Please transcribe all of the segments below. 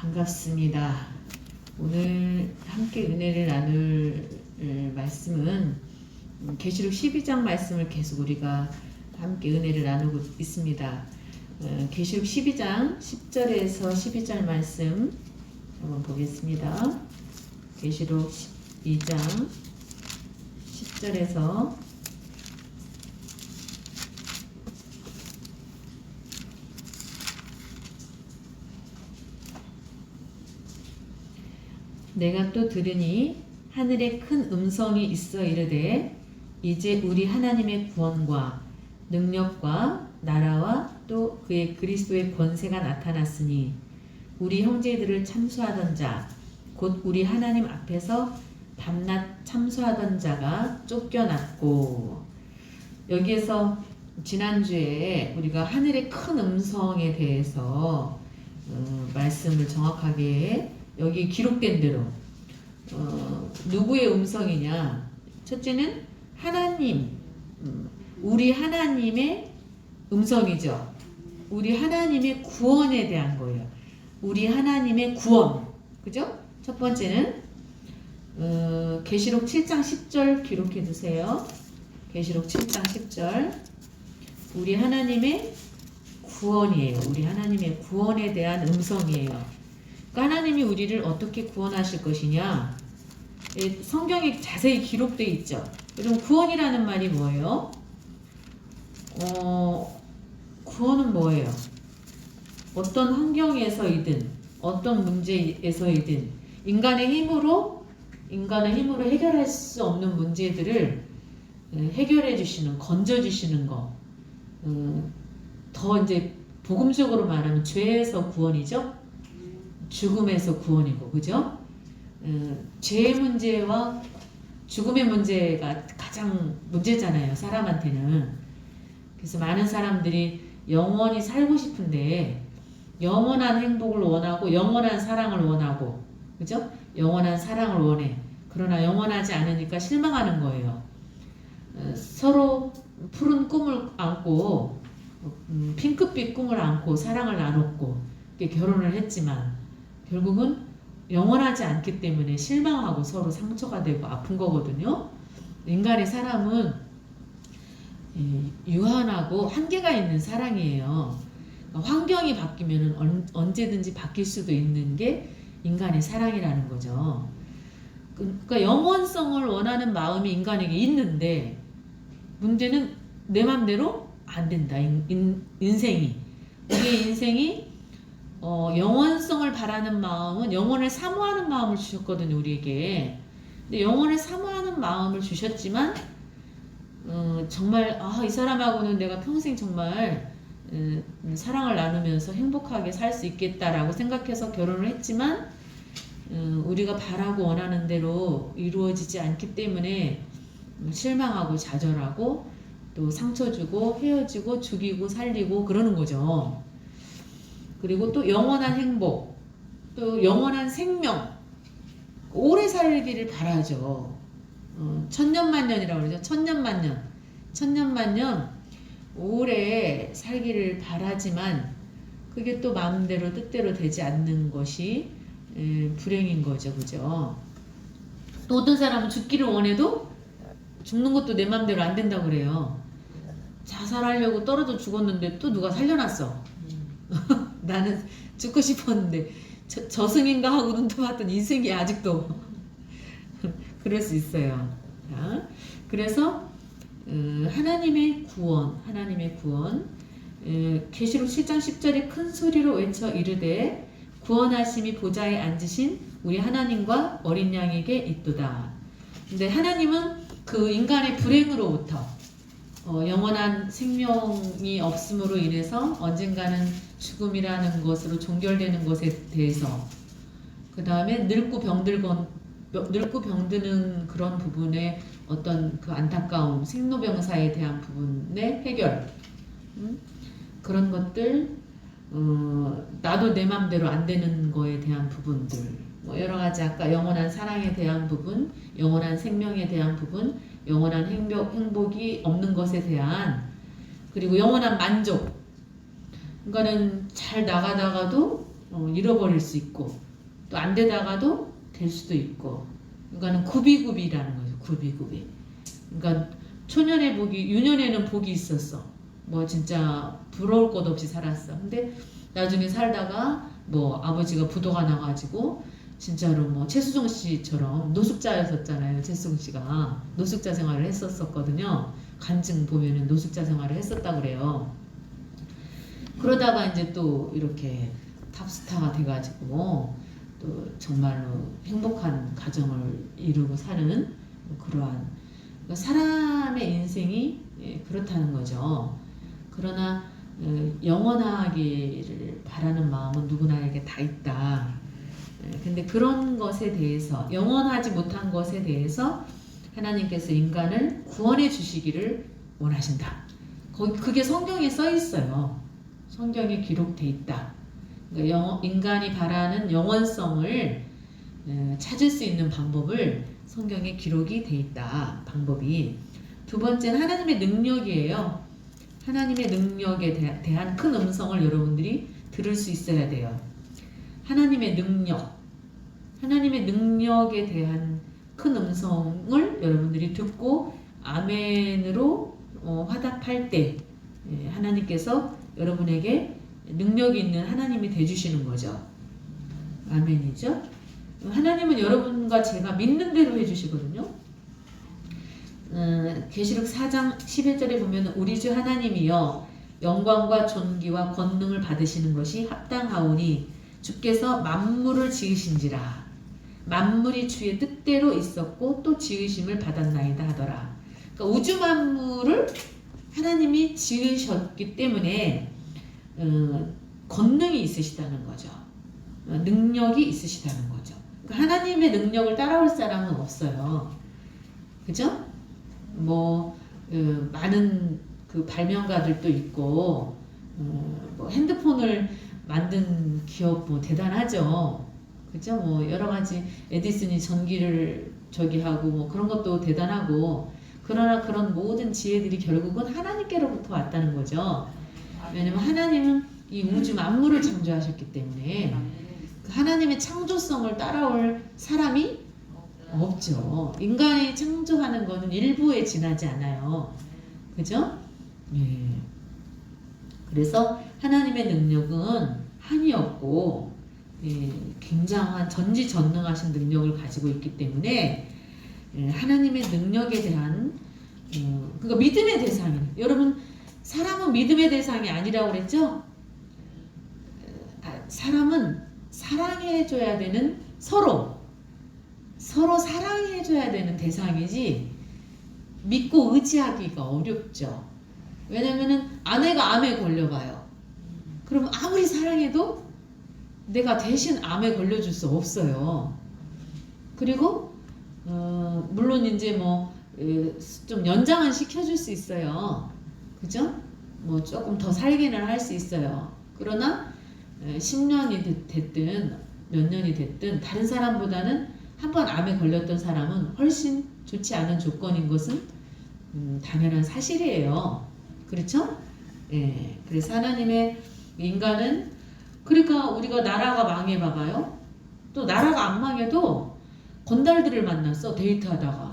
반갑습니다. 오늘 함께 은혜를 나눌 말씀은 계시록 12장 말씀을 계속 우리가 함께 은혜를 나누고 있습니다. 계시록 12장 10절에서 12절 말씀 한번 보겠습니다. 계시록 12장 10절에서 내가 또 들으니 하늘에 큰 음성이 있어 이르되 이제 우리 하나님의 구원과 능력과 나라와 또 그의 그리스도의 권세가 나타났으니 우리 형제들을 참수하던 자 곧 우리 하나님 앞에서 밤낮 참수하던 자가 쫓겨났고, 여기에서 지난주에 우리가 하늘의 큰 음성에 대해서 말씀을 정확하게 여기 기록된 대로 누구의 음성이냐? 첫째는 하나님, 우리 하나님의 음성이죠. 우리 하나님의 구원에 대한 거예요. 우리 하나님의 구원, 그죠? 첫 번째는 계시록 7장 10절 기록해 두세요. 계시록 7장 10절. 우리 하나님의 구원이에요. 우리 하나님의 구원에 대한 음성이에요. 그러니까 하나님이 우리를 어떻게 구원하실 것이냐? 성경에 자세히 기록되어 있죠. 그럼 구원이라는 말이 뭐예요? 구원은 뭐예요? 어떤 환경에서이든 어떤 문제에서이든 인간의 힘으로 해결할 수 없는 문제들을 해결해 주시는, 건져 주시는 거. 더 이제 복음적으로 말하면 죄에서 구원이죠. 죽음에서 구원이고, 그죠? 죄의 문제와 죽음의 문제가 가장 문제잖아요, 사람한테는. 그래서 많은 사람들이 영원히 살고 싶은데 영원한 행복을 원하고 영원한 사랑을 원하고, 그죠? 영원한 사랑을 원해. 그러나 영원하지 않으니까 실망하는 거예요. 서로 푸른 꿈을 안고 핑크빛 꿈을 안고 사랑을 나눴고 결혼을 했지만 결국은 영원하지 않기 때문에 실망하고 서로 상처가 되고 아픈 거거든요. 인간의 사람은 유한하고 한계가 있는 사랑이에요. 환경이 바뀌면 언제든지 바뀔 수도 있는 게 인간의 사랑이라는 거죠. 그러니까 영원성을 원하는 마음이 인간에게 있는데 문제는 내 맘대로 안 된다. 인생이. 우리의 인생이 영원성을 바라는 마음은 영원을 사모하는 마음을 주셨거든요, 우리에게. 근데 영원을 사모하는 마음을 주셨지만 정말 이 사람하고는 내가 평생 정말 사랑을 나누면서 행복하게 살 수 있겠다라고 생각해서 결혼을 했지만 우리가 바라고 원하는 대로 이루어지지 않기 때문에 실망하고 좌절하고 또 상처 주고 헤어지고 죽이고 살리고 그러는 거죠. 그리고 또 영원한 행복, 또 영원한 생명, 오래 살기를 바라죠. 천년만년이라고 그러죠. 천년만년 오래 살기를 바라지만 그게 또 마음대로 뜻대로 되지 않는 것이 불행인 거죠, 그죠? 또 어떤 사람은 죽기를 원해도 죽는 것도 내 마음대로 안 된다고 그래요. 자살하려고 떨어져 죽었는데 또 누가 살려놨어. 나는 죽고 싶었는데 저승인가 하고 눈 떠봤던 인생이 아직도 그럴 수 있어요. 자, 그래서 하나님의 구원, 계시록 7장 10절에 큰 소리로 외쳐 이르되 구원하심이 보좌에 앉으신 우리 하나님과 어린 양에게 있도다. 근데 하나님은 그 인간의 불행으로부터 영원한 생명이 없음으로 인해서 언젠가는 죽음이라는 것으로 종결되는 것에 대해서, 그 다음에 늙고 병드는 그런 부분에 어떤 그 안타까움, 생로병사에 대한 부분의 해결, 그런 것들, 나도 내 맘대로 안 되는 거에 대한 부분들, 뭐 여러 가지 아까 영원한 사랑에 대한 부분, 영원한 생명에 대한 부분, 영원한 행복이 없는 것에 대한, 그리고 영원한 만족. 그러니까는 잘 나가다가도 잃어버릴 수 있고 또 안 되다가도 될 수도 있고 그러니까는 구비구비라는 거죠. 구비구비. 그러니까 초년의 복이 유년에는 복이 있었어. 뭐 진짜 부러울 것 없이 살았어. 근데 나중에 살다가 뭐 아버지가 부도가 나가지고 진짜로 뭐 최수종 씨처럼 노숙자였었잖아요. 최수종 씨가 노숙자 생활을 했었거든요. 간증 보면은 노숙자 생활을 했었다고 그래요. 그러다가 이제 또 이렇게 탑스타가 돼가지고 또 정말로 행복한 가정을 이루고 사는 그러한 그러니까 사람의 인생이 그렇다는 거죠. 그러나 영원하기를 바라는 마음은 누구나에게 다 있다. 근데 그런 것에 대해서 영원하지 못한 것에 대해서 하나님께서 인간을 구원해 주시기를 원하신다. 그게 성경에 써 있어요. 성경에 기록돼 있다. 그러니까 인간이 바라는 영원성을 찾을 수 있는 방법을 성경에 기록이 돼 있다. 방법이. 두 번째는 하나님의 능력이에요. 하나님의 능력에 대한 큰 음성을 여러분들이 들을 수 있어야 돼요. 하나님의 능력, 하나님의 능력에 대한 큰 음성을 여러분들이 듣고 아멘으로 화답할 때 하나님께서 여러분에게 능력이 있는 하나님이 되주시는 거죠. 아멘이죠. 하나님은 여러분과 제가 믿는 대로 해주시거든요. 계시록 4장 11절에 보면 우리 주 하나님이여 영광과 존귀와 권능을 받으시는 것이 합당하오니 주께서 만물을 지으신지라 만물이 주의 뜻대로 있었고 또 지으심을 받았나이다 하더라. 그러니까 우주 만물을 하나님이 지으셨기 때문에 권능이 있으시다는 거죠. 능력이 있으시다는 거죠. 그러니까 하나님의 능력을 따라올 사람은 없어요. 그죠? 뭐 많은 그 발명가들도 있고 뭐 핸드폰을 만든 기업 뭐 대단하죠. 그죠? 뭐 여러 가지 에디슨이 전기를 하고 뭐 그런 것도 대단하고 그러나 그런 모든 지혜들이 결국은 하나님께로부터 왔다는 거죠. 왜냐면 하나님은 이 우주 만물을 창조하셨기 때문에 그 하나님의 창조성을 따라올 사람이 없죠. 인간이 창조하는 거는 일부에 지나지 않아요. 그죠? 예. 그래서 하나님의 능력은 한이 없고 굉장한 전지전능하신 능력을 가지고 있기 때문에 하나님의 능력에 대한 그러니까 믿음의 대상이에요. 여러분 사람은 믿음의 대상이 아니라고 그랬죠? 사람은 사랑해줘야 되는 서로 사랑해줘야 되는 대상이지 믿고 의지하기가 어렵죠. 왜냐면은 아내가 암에 걸려봐요. 그럼 아무리 사랑해도 내가 대신 암에 걸려줄 수 없어요. 그리고 물론 이제 뭐 좀 연장은 시켜줄 수 있어요. 그죠? 뭐 조금 더 살기는 할 수 있어요. 그러나 10년이 됐든 몇 년이 됐든 다른 사람보다는 한번 암에 걸렸던 사람은 훨씬 좋지 않은 조건인 것은 당연한 사실이에요. 그렇죠? 예. 그래서 하나님의 인간은 그러니까 우리가 나라가 망해봐봐요. 또 나라가 안 망해도 건달들을 만났어 데이트하다가.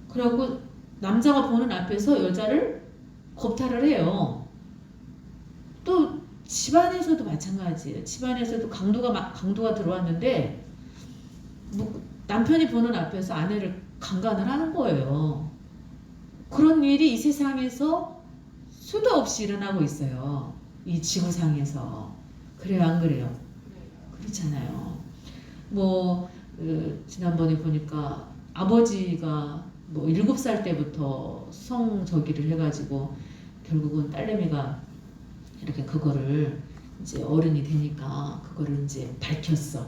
그래갖고 남자가 보는 앞에서 여자를 겁탈을 해요. 또 집안에서도 마찬가지예요. 집안에서도 강도가 들어왔는데 뭐 남편이 보는 앞에서 아내를 강간을 하는 거예요. 그런 일이 이 세상에서 수도 없이 일어나고 있어요. 이 지구상에서. 그래요, 안 그래요? 그렇잖아요. 뭐 지난번에 보니까 아버지가 뭐 7살 때부터 성저기를 해가지고 결국은 딸내미가 이렇게 그거를 이제 어른이 되니까 그거를 이제 밝혔어.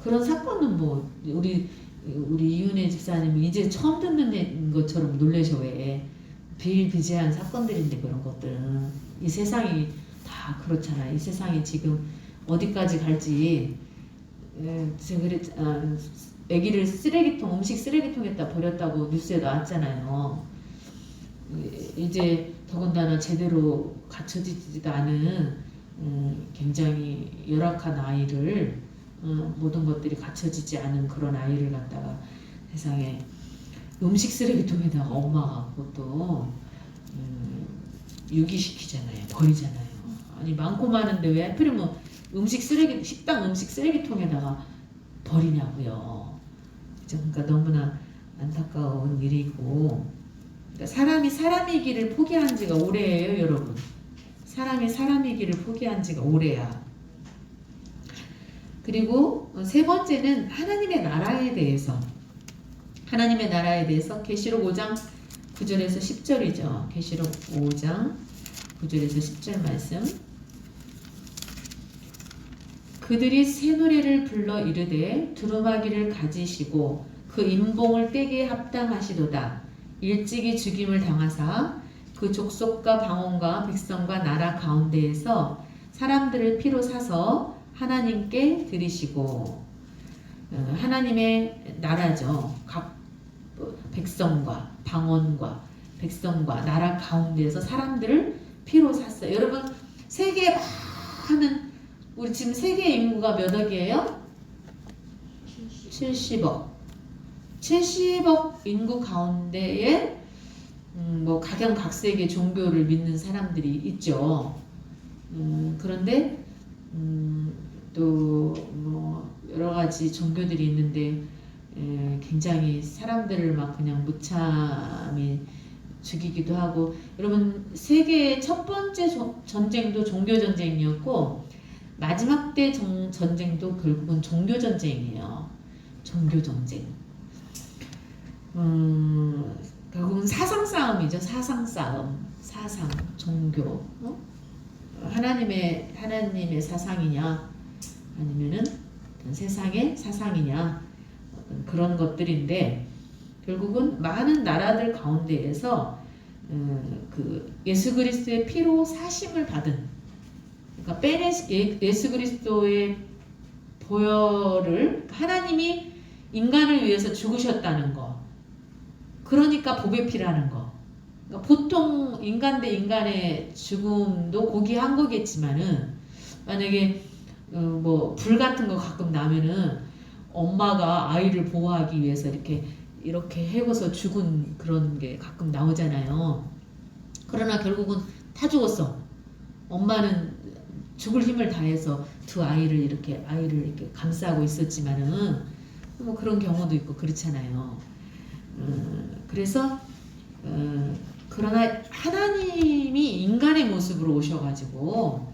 그런 사건은 뭐 우리 이윤혜 집사님이 이제 처음 듣는 것처럼 놀라셔. 왜 비일비재한 사건들인데 그런 것들은 이 세상이 다 그렇잖아. 이 세상이 지금 어디까지 갈지 제가 아기를 음식 쓰레기통에다 버렸다고 뉴스에 나왔잖아요. 이제 더군다나 제대로 갖춰지지도 않은 굉장히 열악한 아이를 모든 것들이 갖춰지지 않은 그런 아이를 갖다가 세상에 음식 쓰레기통에다가 엄마가 그것도 유기시키잖아요. 버리잖아요. 아니 많고 많은데 왜 하필이면 식당 음식 쓰레기통에다가 버리냐고요. 그러니까 너무나 안타까운 일이고, 그러니까 사람이 사람이기를 포기한 지가 오래예요, 여러분. 사람이 사람이기를 포기한 지가 오래야. 그리고 세 번째는 하나님의 나라에 대해서 계시록 5장 9절에서 10절이죠. 계시록 5장 9절에서 10절 말씀. 그들이 새 노래를 불러 이르되 두루마기를 가지시고 그 인봉을 떼기에 합당하시도다. 일찍이 죽임을 당하사 그 족속과 방언과 백성과 나라 가운데에서 사람들을 피로 사서 하나님께 드리시고, 하나님의 나라죠. 각 백성과 방언과 백성과 나라 가운데에서 사람들을 피로 샀어요. 여러분, 세계 많은, 우리 지금 세계 인구가 몇 억이에요? 70억. 70억 인구 가운데에 뭐 각양각색의 종교를 믿는 사람들이 있죠. 그런데 또 뭐 여러 가지 종교들이 있는데 굉장히 사람들을 막 그냥 무참히 죽이기도 하고. 여러분, 세계의 첫 번째 전쟁도 종교 전쟁이었고 마지막 때 전쟁도 결국은 종교 전쟁이에요. 종교 전쟁. 결국은 사상 싸움이죠. 사상 싸움, 사상, 종교. 하나님의 사상이냐, 아니면은 세상의 사상이냐, 그런 것들인데, 결국은 많은 나라들 가운데에서 그 예수 그리스도의 피로 사심을 받은, 그러니까 예수 그리스도의 보혈을, 하나님이 인간을 위해서 죽으셨다는 거, 그러니까 복의 피라는 거. 그러니까 보통 인간 대 인간의 죽음도 고귀한 거겠지만은, 만약에 뭐 불 같은 거 가끔 나면은 엄마가 아이를 보호하기 위해서 이렇게 해고서 죽은 그런 게 가끔 나오잖아요. 그러나 결국은 다 죽었어. 엄마는 죽을 힘을 다해서 두 아이를 이렇게 감싸고 있었지만은 뭐 그런 경우도 있고 그렇잖아요. 그래서 그러나 하나님이 인간의 모습으로 오셔가지고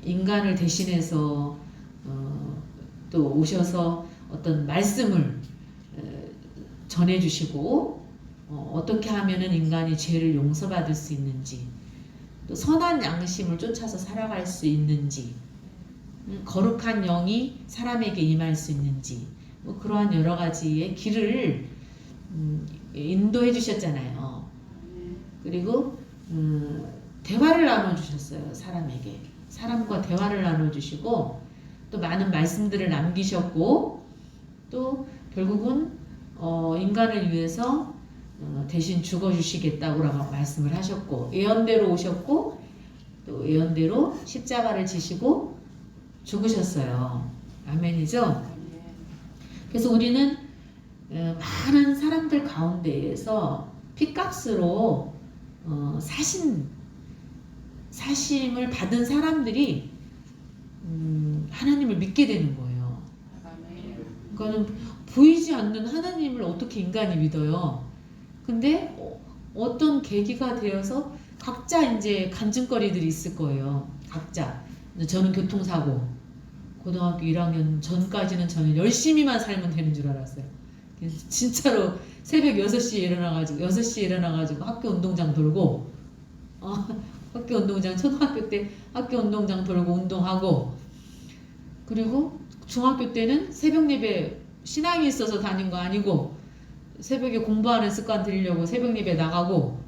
인간을 대신해서 또 오셔서 어떤 말씀을 전해주시고, 어떻게 하면은 인간이 죄를 용서받을 수 있는지, 또 선한 양심을 쫓아서 살아갈 수 있는지, 거룩한 영이 사람에게 임할 수 있는지, 뭐 그러한 여러 가지의 길을 인도해 주셨잖아요. 그리고 대화를 나눠주셨어요. 사람과 대화를 나눠주시고, 또 많은 말씀들을 남기셨고, 또 결국은 인간을 위해서 대신 죽어주시겠다고 말씀을 하셨고, 예언대로 오셨고, 또 예언대로 십자가를 지시고 죽으셨어요. 아멘이죠? 그래서 우리는 많은 사람들 가운데에서 핏값으로 사심을 받은 사람들이 하나님을 믿게 되는 거예요. 그러니까는 보이지 않는 하나님을 어떻게 인간이 믿어요? 근데 어떤 계기가 되어서 각자 이제 간증거리들이 있을 거예요. 각자. 저는 교통사고, 고등학교 1학년 전까지는 저는 열심히만 살면 되는 줄 알았어요. 진짜로 새벽 6시에 일어나가지고 학교 운동장 돌고, 초등학교 때 학교 운동장 돌고 운동하고, 그리고 중학교 때는 새벽 예배, 신앙이 있어서 다닌 거 아니고 새벽에 공부하는 습관 들이려고 새벽 예배 나가고,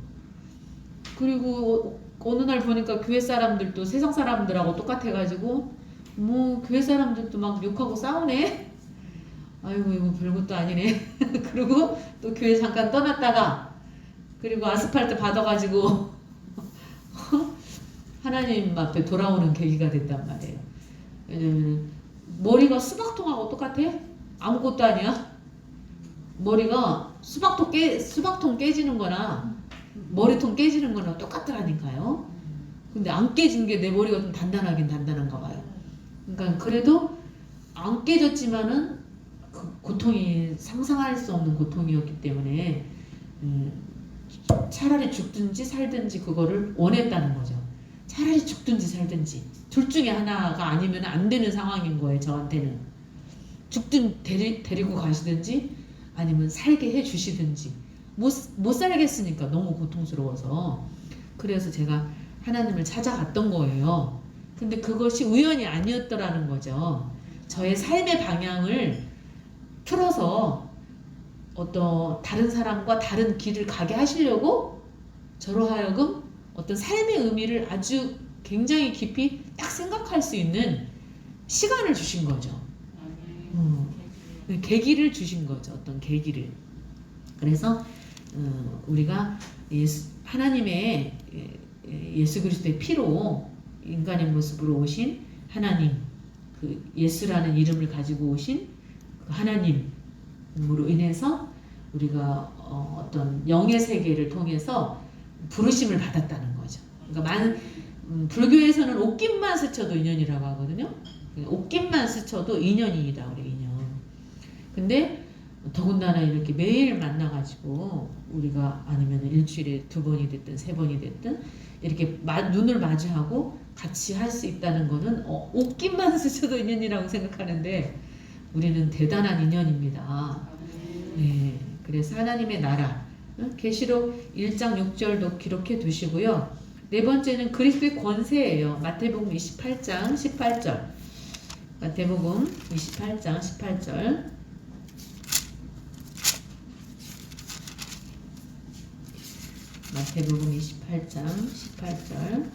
그리고 어느 날 보니까 교회 사람들도 세상 사람들하고 똑같아가지고 뭐 교회 사람들도 막 욕하고 싸우네. 아이고 이거 별것도 아니네. 그리고 또 교회 잠깐 떠났다가, 그리고 아스팔트 받아가지고 하나님 앞에 돌아오는 계기가 됐단 말이에요. 왜냐면 머리가 수박통하고 똑같아? 아무것도 아니야? 머리가 수박통 깨지는 거나 머리통 깨지는 거나 똑같더라니까요. 근데 안 깨진 게 내 머리가 좀 단단하긴 단단한가 봐요. 그러니까 그래도 안 깨졌지만은 그 고통이 상상할 수 없는 고통이었기 때문에 차라리 죽든지 살든지 그거를 원했다는 거죠. 차라리 죽든지 살든지 둘 중에 하나가 아니면 안 되는 상황인 거예요. 저한테는 데리고 가시든지 아니면 살게 해주시든지 못 살겠으니까 너무 고통스러워서 그래서 제가 하나님을 찾아갔던 거예요. 근데 그것이 우연이 아니었더라는 거죠. 저의 삶의 방향을 틀어서 어떤 다른 사람과 다른 길을 가게 하시려고 저로 하여금 어떤 삶의 의미를 아주 굉장히 깊이 딱 생각할 수 있는 시간을 주신 거죠. 계기를 주신 거죠. 어떤 계기를. 그래서 우리가 하나님의 예수 그리스도의 피로 인간의 모습으로 오신 하나님, 그 예수라는 이름을 가지고 오신 그 하나님으로 인해서 우리가 어떤 영의 세계를 통해서 부르심을 받았다는 거죠. 그러니까 불교에서는 옷깃만 스쳐도 인연이라고 하거든요. 옷깃만 스쳐도 인연이라고 그래요. 인연. 근데 더군다나 이렇게 매일 만나가지고 우리가 아니면 일주일에 2번이 됐든 3번이 됐든 이렇게 눈을 마주하고 같이 할 수 있다는 거는 옷깃만 스쳐도 인연이라고 생각하는데 우리는 대단한 인연입니다. 네, 그래서 하나님의 나라 계시록 1장 6절도 기록해 두시고요. 네 번째는 그리스도의 권세예요. 마태복음 28장 18절. 마태복음 28장 18절. 마태복음 28장 18절.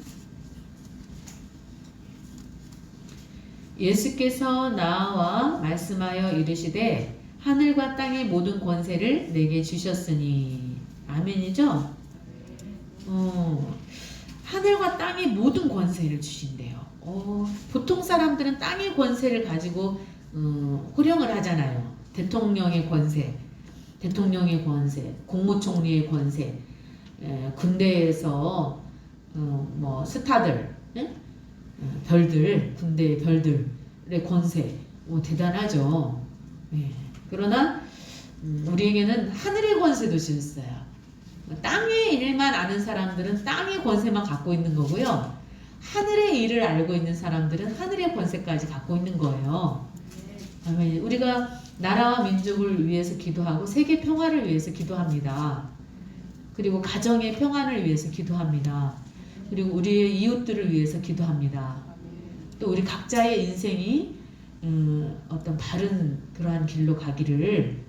예수께서 나와 말씀하여 이르시되 하늘과 땅의 모든 권세를 내게 주셨으니. 아멘이죠? 하늘과 땅의 모든 권세를 주신대요. 보통 사람들은 땅의 권세를 가지고 호령을 하잖아요. 대통령의 권세, 국무총리의 권세, 군대에서 뭐 스타들, 별들, 군대의 별들의 권세, 대단하죠. 그러나 우리에게는 하늘의 권세도 주셨어요. 땅의 일만 아는 사람들은 땅의 권세만 갖고 있는 거고요. 하늘의 일을 알고 있는 사람들은 하늘의 권세까지 갖고 있는 거예요. 우리가 나라와 민족을 위해서 기도하고 세계 평화를 위해서 기도합니다. 그리고 가정의 평안을 위해서 기도합니다. 그리고 우리의 이웃들을 위해서 기도합니다. 또 우리 각자의 인생이 어떤 바른 그러한 길로 가기를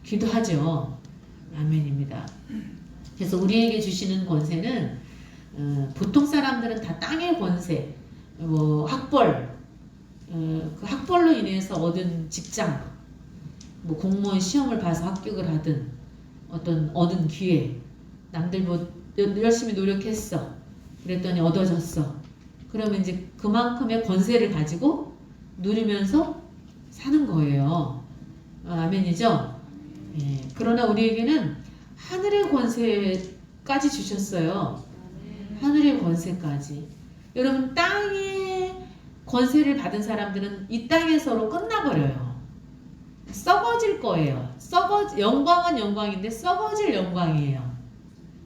기도하죠. 아멘입니다. 그래서 우리에게 주시는 권세는 보통 사람들은 다 땅의 권세, 학벌, 그 학벌로 인해서 얻은 직장, 공무원 시험을 봐서 합격을 하든 얻은 기회, 남들 열심히 노력했어. 그랬더니 얻어졌어. 그러면 이제 그만큼의 권세를 가지고 누리면서 사는 거예요. 아멘이죠? 그러나 우리에게는 하늘의 권세까지 주셨어요. 하늘의 권세까지. 여러분, 땅의 권세를 받은 사람들은 이 땅에서로 끝나버려요. 썩어질 거예요. 영광은 영광인데 썩어질 영광이에요.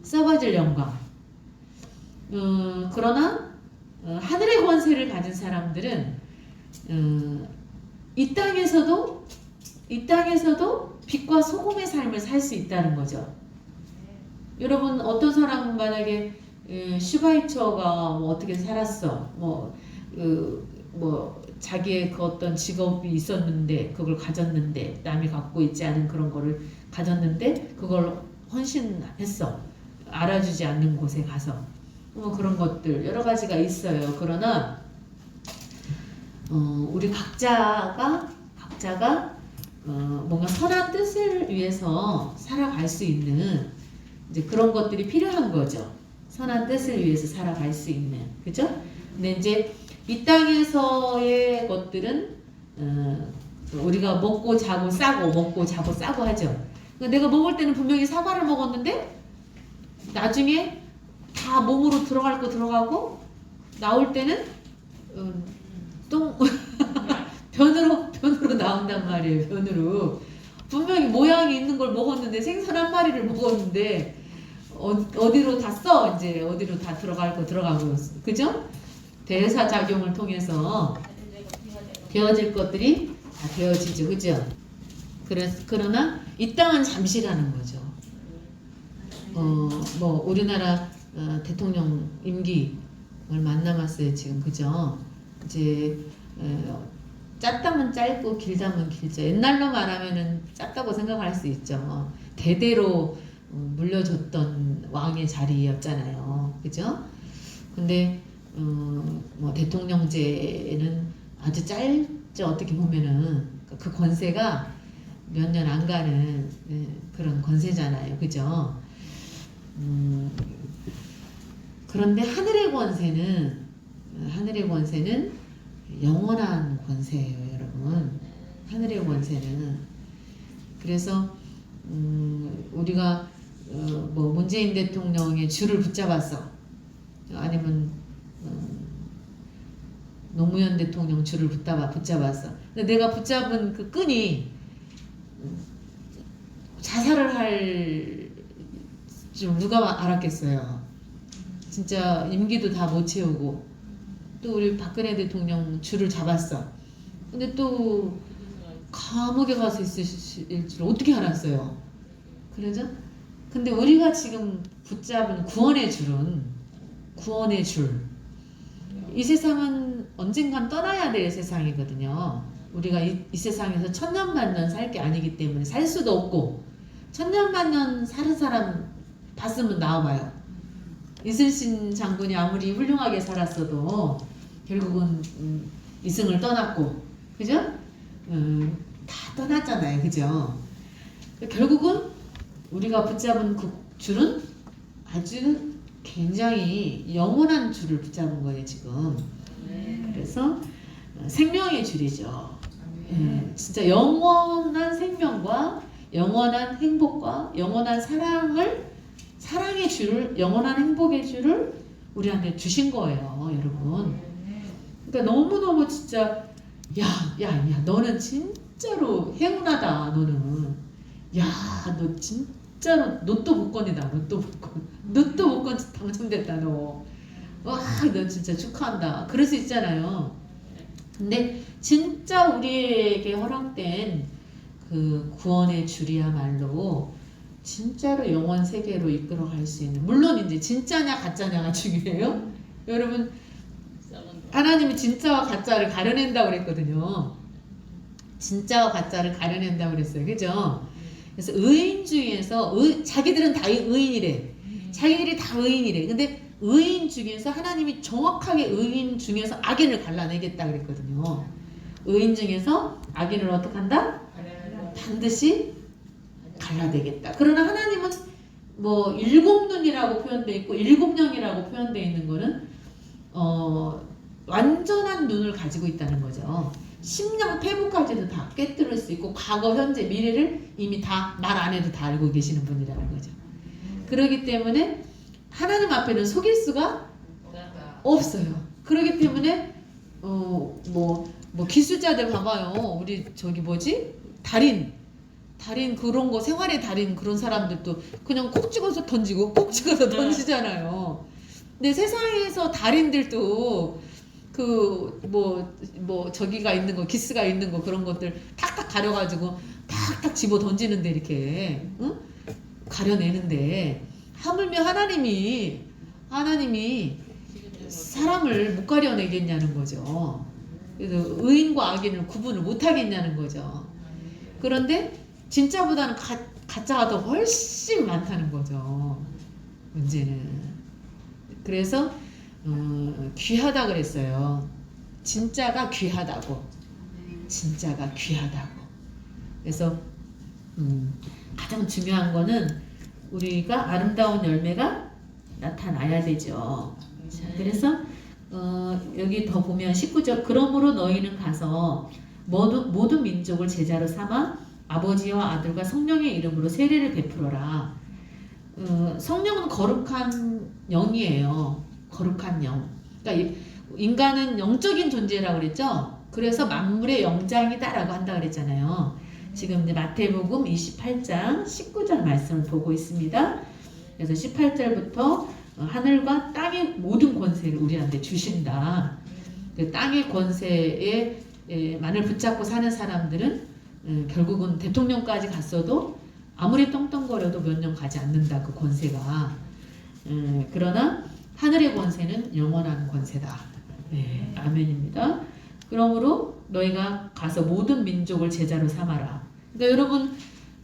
썩어질 영광. 그러나 하늘의 권세를 가진 사람들은 이 땅에서도 빛과 소금의 삶을 살 수 있다는 거죠. 여러분, 어떤 사람은 만약에 슈바이처가 어떻게 살았어, 자기의 그 어떤 직업이 있었는데 그걸 가졌는데 남이 갖고 있지 않은 그런 거를 가졌는데 그걸 헌신했어. 알아주지 않는 곳에 가서 그런 것들 여러 가지가 있어요. 그러나 우리 각자가 뭔가 선한 뜻을 위해서 살아갈 수 있는 이제 그런 것들이 필요한 거죠. 선한 뜻을 위해서 살아갈 수 있는, 그죠? 근데 이제 이 땅에서의 것들은 우리가 먹고 자고 싸고 먹고 자고 싸고 하죠. 그러니까 내가 먹을 때는 분명히 사과를 먹었는데 나중에 다 몸으로 들어갈 거 들어가고 나올 때는 똥 변으로 나온단 말이에요. 변으로 분명히 모양이 있는 걸 먹었는데 생선 한 마리를 먹었는데 어디로 다 써. 이제 어디로 다 들어갈 거 들어가고, 그죠? 대사작용을 통해서 되어질 것들이 다 되어지죠, 그죠? 그러나 이 땅은 잠시라는 거죠. 뭐 우리나라 대통령 임기 얼마 안 남았어요 지금, 그죠? 이제 짧다면 짧고 길다면 길죠. 옛날로 말하면은 짧다고 생각할 수 있죠. 대대로 물려줬던 왕의 자리였잖아요, 그죠? 근데 뭐 대통령제는 아주 짧죠. 어떻게 보면은 그 권세가 몇 년 안 가는 그런 권세잖아요, 그죠? 그런데 하늘의 권세는 영원한 권세예요, 여러분. 하늘의 권세는. 그래서 우리가 뭐 문재인 대통령의 줄을 붙잡았어, 아니면 노무현 대통령 줄을 붙잡았어. 근데 내가 붙잡은 그 끈이 자살을 할 줄 누가 알았겠어요. 진짜 임기도 다 못 채우고 또 우리 박근혜 대통령 줄을 잡았어. 근데 또 감옥에 가서 있을 줄 어떻게 알았어요. 그러죠? 근데 우리가 지금 붙잡은 구원의 줄. 이 세상은 언젠간 떠나야 될 세상이거든요. 우리가 이 세상에서 천년만년 살 게 아니기 때문에 살 수도 없고, 천년만년 사는 사람 봤으면 나와봐요. 이순신 장군이 아무리 훌륭하게 살았어도 결국은 이승을 떠났고, 그죠? 다 떠났잖아요, 그죠? 결국은 우리가 붙잡은 그 줄은 아주 굉장히 영원한 줄을 붙잡은 거예요 지금. 그래서 생명의 줄이죠. 진짜 영원한 생명과 영원한 행복과 영원한 사랑의 줄을, 영원한 행복의 줄을 우리한테 주신 거예요, 여러분. 그러니까 너무너무 진짜 야 너는 진짜로 행운하다. 너는 너 진짜로 로또 복권이다. 로또 복권 당첨됐다. 너 진짜 축하한다. 그럴 수 있잖아요. 근데 진짜 우리에게 허락된 그 구원의 줄이야말로 진짜로 영원 세계로 이끌어 갈 수 있는, 물론 이제 진짜냐 가짜냐가 중요해요. 여러분, 하나님이 진짜와 가짜를 가려낸다고 그랬거든요. 진짜와 가짜를 가려낸다고 그랬어요, 그죠? 그래서 의인주의에서 자기들은 다 의인이래. 자기들이 다 의인이래. 근데 의인 중에서 하나님이 정확하게 의인 중에서 악인을 갈라내겠다 그랬거든요. 의인 중에서 악인을 어떻게 한다? 반드시 갈라내겠다. 그러나 하나님은 뭐 7눈이라고 표현되어 있고 7영이라고 표현되어 있는 거는 완전한 눈을 가지고 있다는 거죠. 심령 패부까지도 다 꿰뚫을 수 있고 과거, 현재, 미래를 이미 다 말 안 해도 다 알고 계시는 분이라는 거죠. 그렇기 때문에 하나님 앞에는 속일 수가 없어요. 그렇기 때문에 뭐 기술자들 봐봐요. 우리 저기 달인 그런 거, 생활의 달인 그런 사람들도 그냥 콕 찍어서 던지고 콕 찍어서 던지잖아요. 근데 세상에서 달인들도 저기가 있는 거, 기스가 있는 거, 그런 것들 탁탁 가려가지고 탁탁 집어 던지는데 이렇게 가려내는데, 하물며 하나님이 사람을 못 가려내겠냐는 거죠. 그래서 의인과 악인을 구분을 못 하겠냐는 거죠. 그런데 진짜보다는 가짜가 더 훨씬 많다는 거죠. 문제는. 그래서 귀하다 그랬어요. 진짜가 귀하다고. 그래서 가장 중요한 거는 우리가 아름다운 열매가 나타나야 되죠. 자, 그래서 여기 더 보면 19절 그러므로 너희는 가서 모든 민족을 제자로 삼아 아버지와 아들과 성령의 이름으로 세례를 베풀어라. 성령은 거룩한 영이에요. 거룩한 영. 그러니까 인간은 영적인 존재라고 그랬죠. 그래서 만물의 영장이다라고 한다 그랬잖아요. 지금 이제 마태복음 28장 19절 말씀을 보고 있습니다. 그래서 18절부터 하늘과 땅의 모든 권세를 우리한테 주신다. 그 땅의 권세에 만을 붙잡고 사는 사람들은 결국은 대통령까지 갔어도 아무리 떵떵거려도 몇 년 가지 않는다. 그 권세가. 그러나 하늘의 권세는 영원한 권세다. 네, 아멘입니다. 그러므로 너희가 가서 모든 민족을 제자로 삼아라. 그러니까 여러분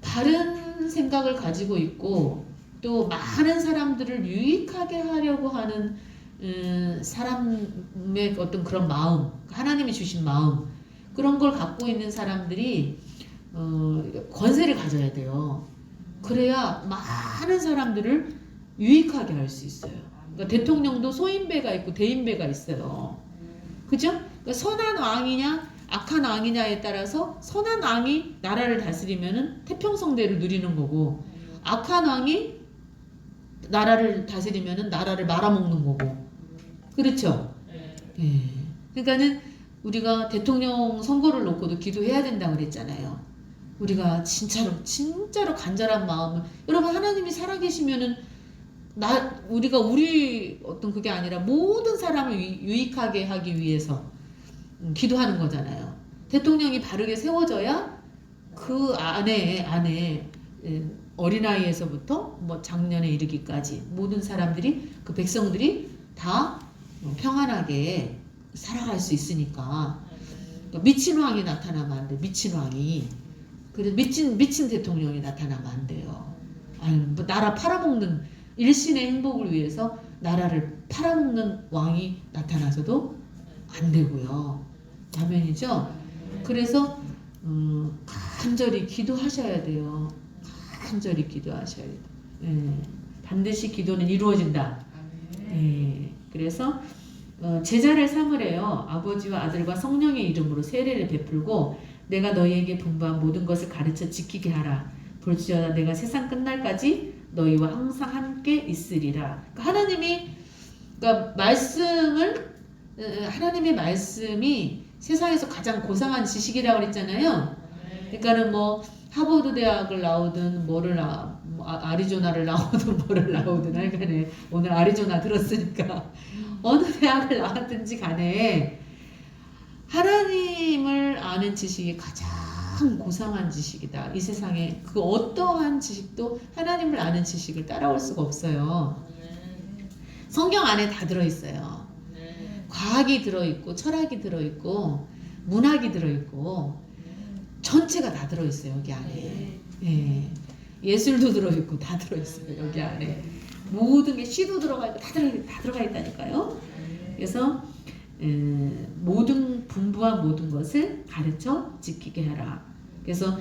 다른 생각을 가지고 있고 또 많은 사람들을 유익하게 하려고 하는 사람의 어떤 그런 마음, 하나님이 주신 마음 그런 걸 갖고 있는 사람들이 권세를 가져야 돼요. 그래야 많은 사람들을 유익하게 할 수 있어요. 그러니까 대통령도 소인배가 있고 대인배가 있어요. 그죠? 그러니까 선한 왕이냐 악한 왕이냐에 따라서 선한 왕이 나라를 다스리면은 태평성대를 누리는 거고 악한 왕이 나라를 다스리면은 나라를 말아먹는 거고 그렇죠? 네. 그러니까는 우리가 대통령 선거를 놓고도 기도해야 된다고 그랬잖아요. 우리가 진짜로 간절한 마음을 여러분 하나님이 살아계시면은 우리가 우리 어떤 그게 아니라 모든 사람을 유익하게 하기 위해서 기도하는 거잖아요. 대통령이 바르게 세워져야 그 안에 어린아이에서부터 뭐 장년에 이르기까지 모든 사람들이 그 백성들이 다 평안하게 살아갈 수 있으니까. 미친 왕이 나타나면 안 돼. 미친 왕이. 그래서 미친 대통령이 나타나면 안 돼요. 아니, 뭐 나라 팔아먹는 일신의 행복을 위해서 나라를 팔아먹는 왕이 나타나서도 안 되고요. 아멘이죠? 그래서 간절히 기도하셔야 돼요. 간절히 기도하셔야 돼요. 반드시 기도는 이루어진다. 그래서 제자를 삼으래요. 아버지와 아들과 성령의 이름으로 세례를 베풀고 내가 너희에게 분부한 모든 것을 가르쳐 지키게 하라. 볼지어다 내가 세상 끝날까지 너희와 항상 함께 있으리라. 그러니까 하나님의 말씀이 세상에서 가장 고상한 지식이라고 그랬잖아요. 그러니까는 뭐 하버드 대학을 나오든 아리조나를 나오든 뭐를 나오든 하여간에 오늘 아리조나 들었으니까 어느 대학을 나왔든지 간에 하나님을 아는 지식이 가장 고상한 지식이다. 이 세상에 그 어떠한 지식도 하나님을 아는 지식을 따라올 수가 없어요. 성경 안에 다 들어있어요. 과학이 들어있고 철학이 들어있고 문학이 들어있고 전체가 다 들어있어요. 여기 안에. 예술도 들어있고 다 들어있어요. 여기 안에. 모든 게 시도 들어가 있고 다 들어가 있다니까요. 그래서 분부한 모든 것을 가르쳐 지키게 하라. 그래서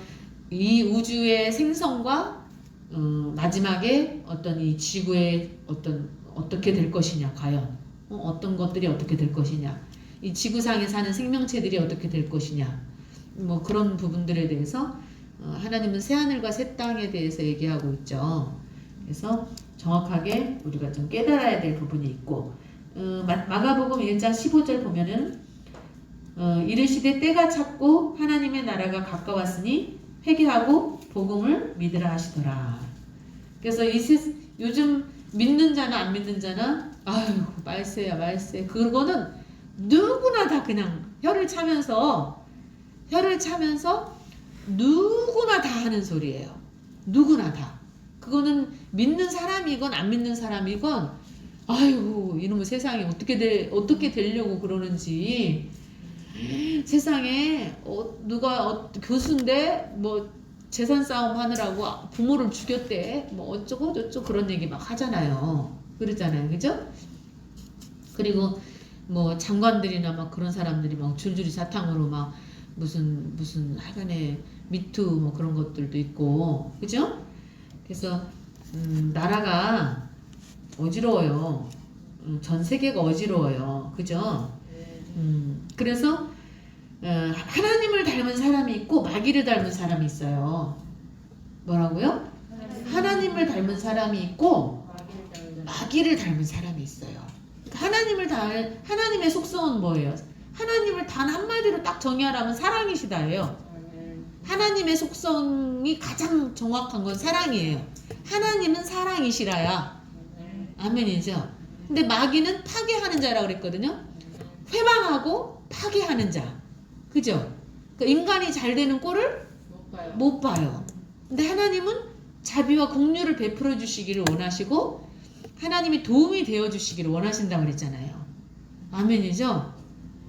이 우주의 생성과 마지막에 어떤 이 지구의 어떻게 될 것이냐 과연 어떤 것들이 어떻게 될 것이냐 이 지구상에 사는 생명체들이 어떻게 될 것이냐 뭐 그런 부분들에 대해서 하나님은 새하늘과 새 땅에 대해서 얘기하고 있죠. 그래서 정확하게 우리가 좀 깨달아야 될 부분이 있고 마가복음 1장 15절 보면은 이르시되 때가 찼고 하나님의 나라가 가까웠으니 회개하고 복음을 믿으라 하시더라. 그래서 요즘 믿는 자나 안 믿는 자나 아유 말세야 그거는 누구나 다 그냥 혀를 차면서 누구나 다 하는 소리예요. 누구나 다. 그거는 믿는 사람이건 안 믿는 사람이건 아이고 이놈의 세상에 어떻게 되려고 그러는지 세상에 누가 교수인데 뭐 재산 싸움 하느라고 부모를 죽였대 뭐 어쩌고 저쩌고 그런 얘기 막 하잖아요. 그러잖아요. 그죠? 그리고 뭐 장관들이나 막 그런 사람들이 막 줄줄이 사탕으로 막 무슨 하여간에 미투 뭐 그런 것들도 있고 그죠? 그래서 나라가 어지러워요. 전 세계가 어지러워요. 그죠? 그래서 하나님을 닮은 사람이 있고 마귀를 닮은 사람이 있어요. 뭐라고요? 하나님을 닮은 사람이 있고 마귀를 닮은 사람이 있어요. 하나님의 속성은 뭐예요? 하나님을 단 한마디로 딱 정의하라면 사랑이시다예요. 하나님의 속성이 가장 정확한 건 사랑이에요. 하나님은 사랑이시라야. 아멘이죠. 근데 마귀는 파괴하는 자라고 그랬거든요. 회방하고 파괴하는 자. 그죠? 그러니까 인간이 잘 되는 꼴을 못 봐요. 근데 하나님은 자비와 긍휼을 베풀어 주시기를 원하시고 하나님이 도움이 되어 주시기를 원하신다고 그랬잖아요. 아멘이죠?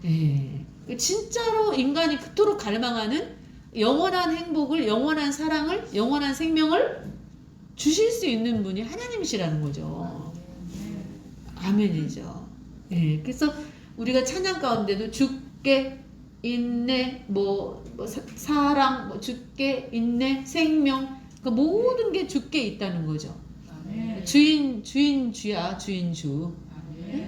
예. 진짜로 인간이 그토록 갈망하는 영원한 행복을, 영원한 사랑을, 영원한 생명을 주실 수 있는 분이 하나님이시라는 거죠. 아멘이죠. 예. 그래서 우리가 찬양 가운데도 주께 인내, 사랑, 주께 인내, 생명, 그 모든 게 주께 있다는 거죠. 주인 주야, 주인 주.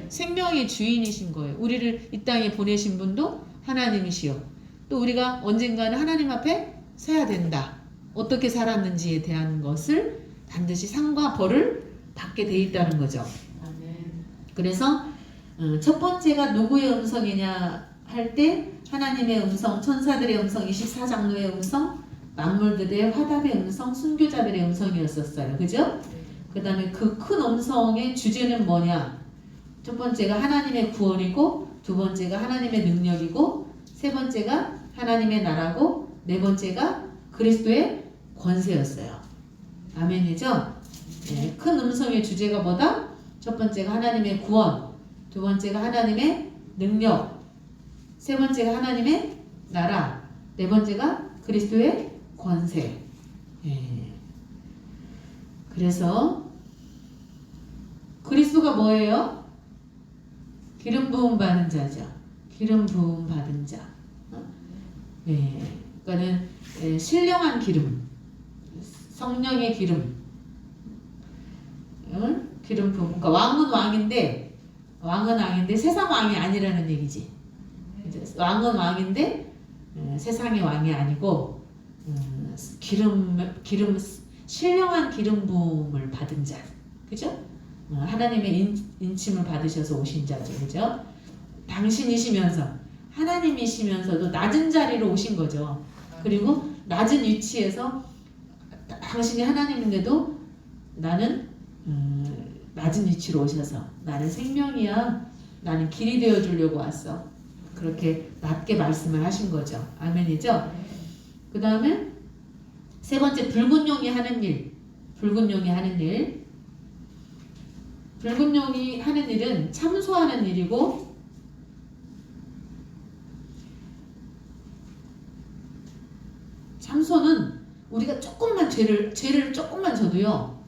생명의 주인이신 거예요. 우리를 이 땅에 보내신 분도 하나님이시요. 또 우리가 언젠가는 하나님 앞에 서야 된다. 어떻게 살았는지에 대한 것을 반드시 상과 벌을 받게 돼 있다는 거죠. 그래서 첫 번째가 누구의 음성이냐 할 때 하나님의 음성, 천사들의 음성, 24장로의 음성, 만물들의 화답의 음성, 순교자들의 음성이었었어요. 그죠? 그 다음에 그 큰 음성의 주제는 뭐냐? 첫 번째가 하나님의 구원이고, 두 번째가 하나님의 능력이고, 세 번째가 하나님의 나라고, 네 번째가 그리스도의 권세였어요. 아멘이죠? 네, 큰 음성의 주제가 뭐다? 첫 번째가 하나님의 구원, 두 번째가 하나님의 능력, 세 번째가 하나님의 나라, 네 번째가 그리스도의 권세. 예. 그래서 그리스도가 뭐예요? 기름 부음 받은 자죠. 기름 부음 받은 자. 예. 그러니까는 신령한 기름, 성령의 기름, 기름 부음. 그러니까 왕은 왕인데 세상 왕이 아니라는 얘기지. 왕은 왕인데 세상의 왕이 아니고 신령한 기름 부음을 받은 자, 그죠? 하나님의 인침을 받으셔서 오신 자죠, 그죠? 당신이시면서 하나님이시면서도 낮은 자리로 오신 거죠. 그리고 낮은 위치에서 당신이 하나님인데도 나는 낮은 위치로 오셔서 나는 생명이야, 나는 길이 되어 주려고 왔어. 그렇게 낮게 말씀을 하신 거죠. 아멘이죠? 그 다음에 세 번째, 붉은 용이 하는 일. 붉은 용이 하는 일. 붉은 용이 하는 일은 참소하는 일이고, 참소는 우리가 조금만 죄를 조금만 져도요,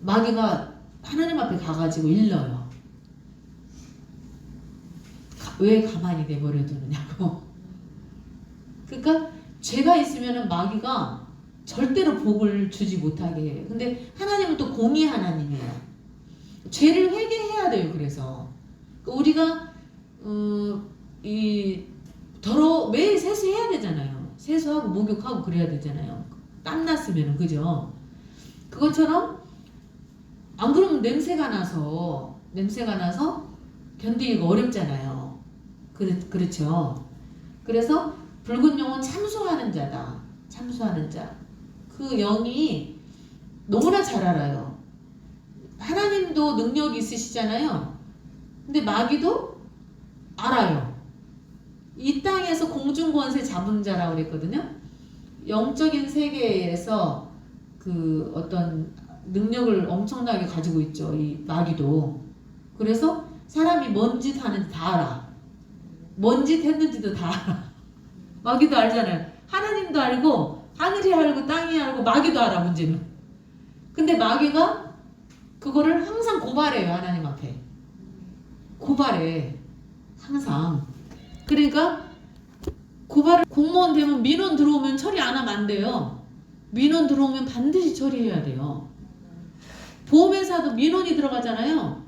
마귀가 하나님 앞에 가가지고 일러요. 왜 가만히 내버려 두느냐고. 그러니까 죄가 있으면 마귀가 절대로 복을 주지 못하게 해요. 근데 하나님은 또 공의 하나님이에요. 죄를 회개해야 돼요. 그래서 우리가 매일 세수해야 되잖아요. 세수하고 목욕하고 그래야 되잖아요. 땀났으면, 그죠? 그것처럼 안 그러면 냄새가 나서 견디기가 어렵잖아요. 그렇죠. 그래서 붉은 용은 참소하는 자다. 참소하는 자. 그 영이 너무나 잘 알아요. 하나님도 능력이 있으시잖아요. 근데 마귀도 알아요. 이 땅에서 공중권세 잡은 자라고 그랬거든요. 영적인 세계에서 그 어떤 능력을 엄청나게 가지고 있죠. 이 마귀도. 그래서 사람이 뭔 짓 하는지 다 알아. 뭔 짓 했는지도 다 알아. 마귀도 알잖아요. 하나님도 알고 하늘이 알고 땅이 알고 마귀도 알아. 문제는. 근데 마귀가 그거를 항상 고발해요. 하나님 앞에. 고발해. 항상. 그러니까 공무원 되면 민원 들어오면 처리 안 하면 안 돼요. 민원 들어오면 반드시 처리해야 돼요. 보험회사도 민원이 들어가잖아요.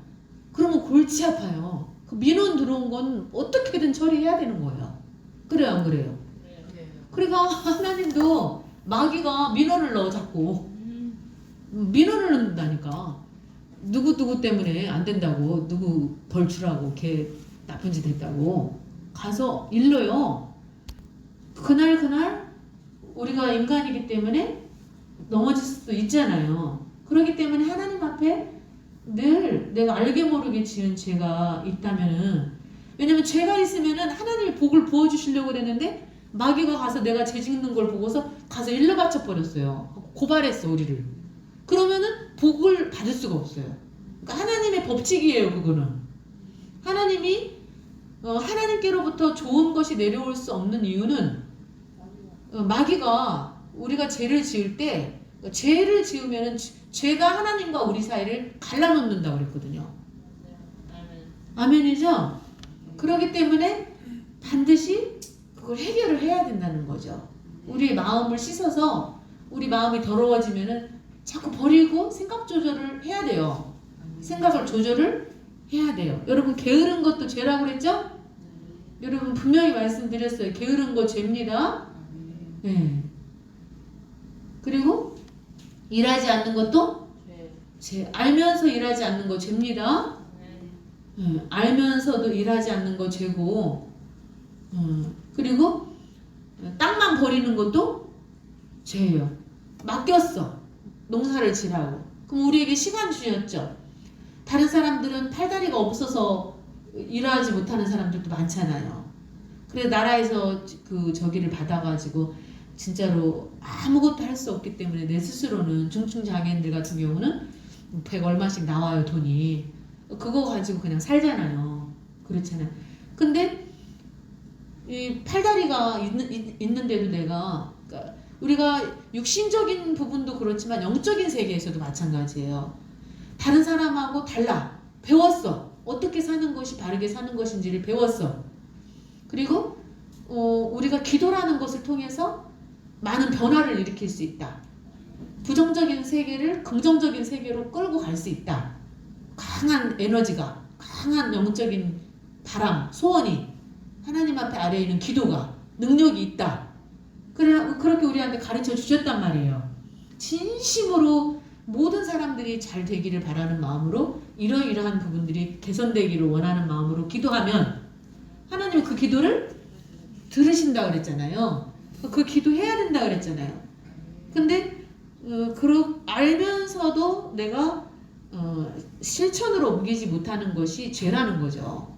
그러면 골치 아파요. 그 민원 들어온 건 어떻게든 처리해야 되는 거예요. 그래요, 안 그래요? 그러니까 하나님도 마귀가 민원을 넣어 자꾸. 민원을 넣는다니까. 누구 때문에 안 된다고, 누구 벌 주라고, 걔 나쁜 짓 했다고 가서 일러요. 그날 우리가 인간이기 때문에 넘어질 수도 있잖아요. 그렇기 때문에 하나님 앞에 늘 내가 알게 모르게 지은 죄가 있다면은, 왜냐면 죄가 있으면은 하나님이 복을 부어주시려고 그랬는데 마귀가 가서 내가 죄 짓는 걸 보고서 가서 일러 바쳐 버렸어요. 고발했어, 우리를. 그러면은 복을 받을 수가 없어요. 그러니까 하나님의 법칙이에요, 그거는. 하나님이 하나님께로부터 좋은 것이 내려올 수 없는 이유는 마귀가 우리가 죄를 지을 때, 죄를 지으면은 죄가 하나님과 우리 사이를 갈라놓는다고 그랬거든요. 아멘이죠? 그렇기 때문에 반드시 그걸 해결을 해야 된다는 거죠. 우리의 마음을 씻어서 우리 마음이 더러워지면은 자꾸 버리고 생각 조절을 해야 돼요. 생각을 조절을 해야 돼요. 여러분, 게으른 것도 죄라고 그랬죠? 여러분, 분명히 말씀드렸어요. 게으른 거 죄입니다. 네. 그리고 일하지 않는 것도 죄. 알면서 일하지 않는 거 죄입니다. 네. 알면서도 일하지 않는 거 죄고, 그리고 땅만 버리는 것도 죄예요. 맡겼어. 농사를 지라고. 그럼 우리에게 시간 주셨죠. 다른 사람들은 팔다리가 없어서 일하지 못하는 사람들도 많잖아요. 그래서 나라에서 그 저기를 받아가지고 진짜로 아무것도 할 수 없기 때문에 내 스스로는 중증장애인들 같은 경우는 100 얼마씩 나와요, 돈이. 그거 가지고 그냥 살잖아요. 그렇잖아요. 근데 이 팔다리가 있는데도 내가, 그러니까 우리가 육신적인 부분도 그렇지만 영적인 세계에서도 마찬가지예요. 다른 사람하고 달라. 배웠어. 어떻게 사는 것이 바르게 사는 것인지를 배웠어. 그리고 우리가 기도라는 것을 통해서 많은 변화를 일으킬 수 있다. 부정적인 세계를 긍정적인 세계로 끌고 갈 수 있다. 강한 에너지가, 강한 영적인 바람, 소원이 하나님 앞에 아래에 있는 기도가 능력이 있다. 그렇게 우리한테 가르쳐 주셨단 말이에요. 진심으로 모든 사람들이 잘 되기를 바라는 마음으로 이러이러한 부분들이 개선되기를 원하는 마음으로 기도하면 하나님은 그 기도를 들으신다 그랬잖아요. 그 기도해야 된다 그랬잖아요. 근데 알면서도 내가 실천으로 옮기지 못하는 것이 죄라는 거죠.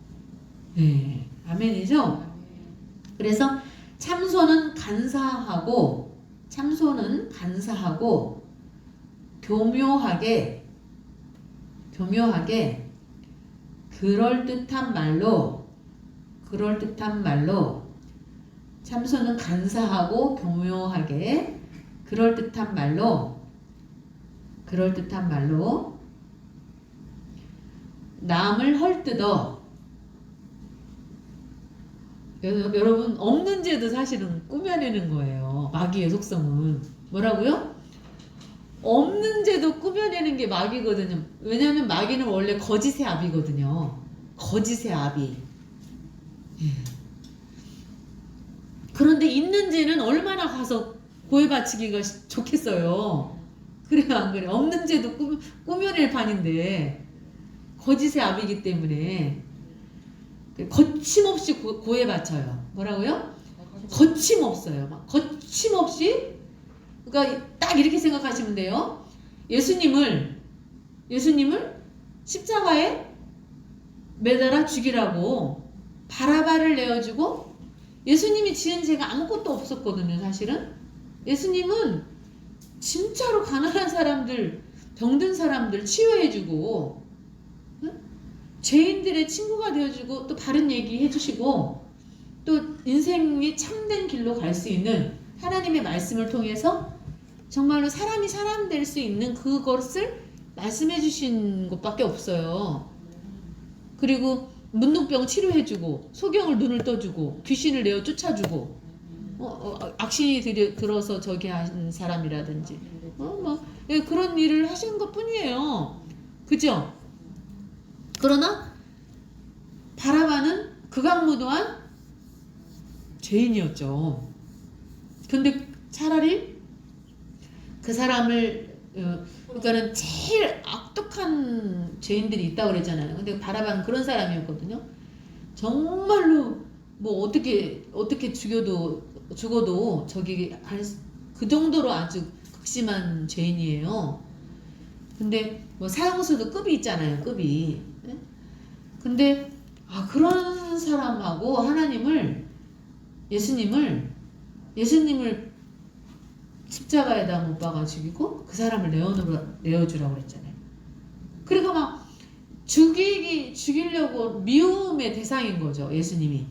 네, 아멘이죠? 그래서 참소는 간사하고 교묘하게 그럴듯한 말로 참소는 간사하고 교묘하게 그럴듯한 말로 남을 헐뜯어. 여러분, 없는 죄도 사실은 꾸며내는 거예요. 마귀의 속성은. 뭐라고요? 없는 죄도 꾸며내는 게 마귀거든요. 왜냐하면 마귀는 원래 거짓의 아비거든요. 거짓의 아비. 그런데 있는 죄는 얼마나 가서 고해 바치기가 좋겠어요. 그래요, 안 그래요? 없는 죄도 꾸며낼 판인데 거짓의 아비이기 때문에 거침없이 고해 바쳐요. 뭐라고요? 거침없어요. 막 거침없이. 그러니까 딱 이렇게 생각하시면 돼요. 예수님을 십자가에 매달아 죽이라고 바라바를 내어주고, 예수님이 지은 죄가 아무것도 없었거든요, 사실은. 예수님은 진짜로 가난한 사람들, 병든 사람들 치유해주고, 죄인들의 친구가 되어주고, 또 바른 얘기 해주시고, 또 인생이 참된 길로 갈 수 있는 하나님의 말씀을 통해서 정말로 사람이 사람 될 수 있는 그것을 말씀해 주신 것밖에 없어요. 그리고 문둥병 치료해주고, 소경을 눈을 떠주고, 귀신을 내어 쫓아주고, 악신이 들어서 저기 한 사람이라든지, 예, 그런 일을 하신 것 뿐이에요. 그죠? 그러나 바라바는 극악무도한 죄인이었죠. 근데 차라리 그 사람을 그러니까는 제일 악독한 죄인들이 있다고 그랬잖아요. 근데 바라바는 그런 사람이었거든요. 정말로 뭐 어떻게 죽어도 저기 그 정도로 아주 극심한 죄인이에요. 근데 뭐 사형수도 급이 있잖아요. 급이. 예? 근데 그런 사람하고 예수님을 십자가에다 못 박아 죽이고 그 사람을 내어주라고 그랬잖아요. 그리고 막 죽이려고 미움의 대상인 거죠. 예수님이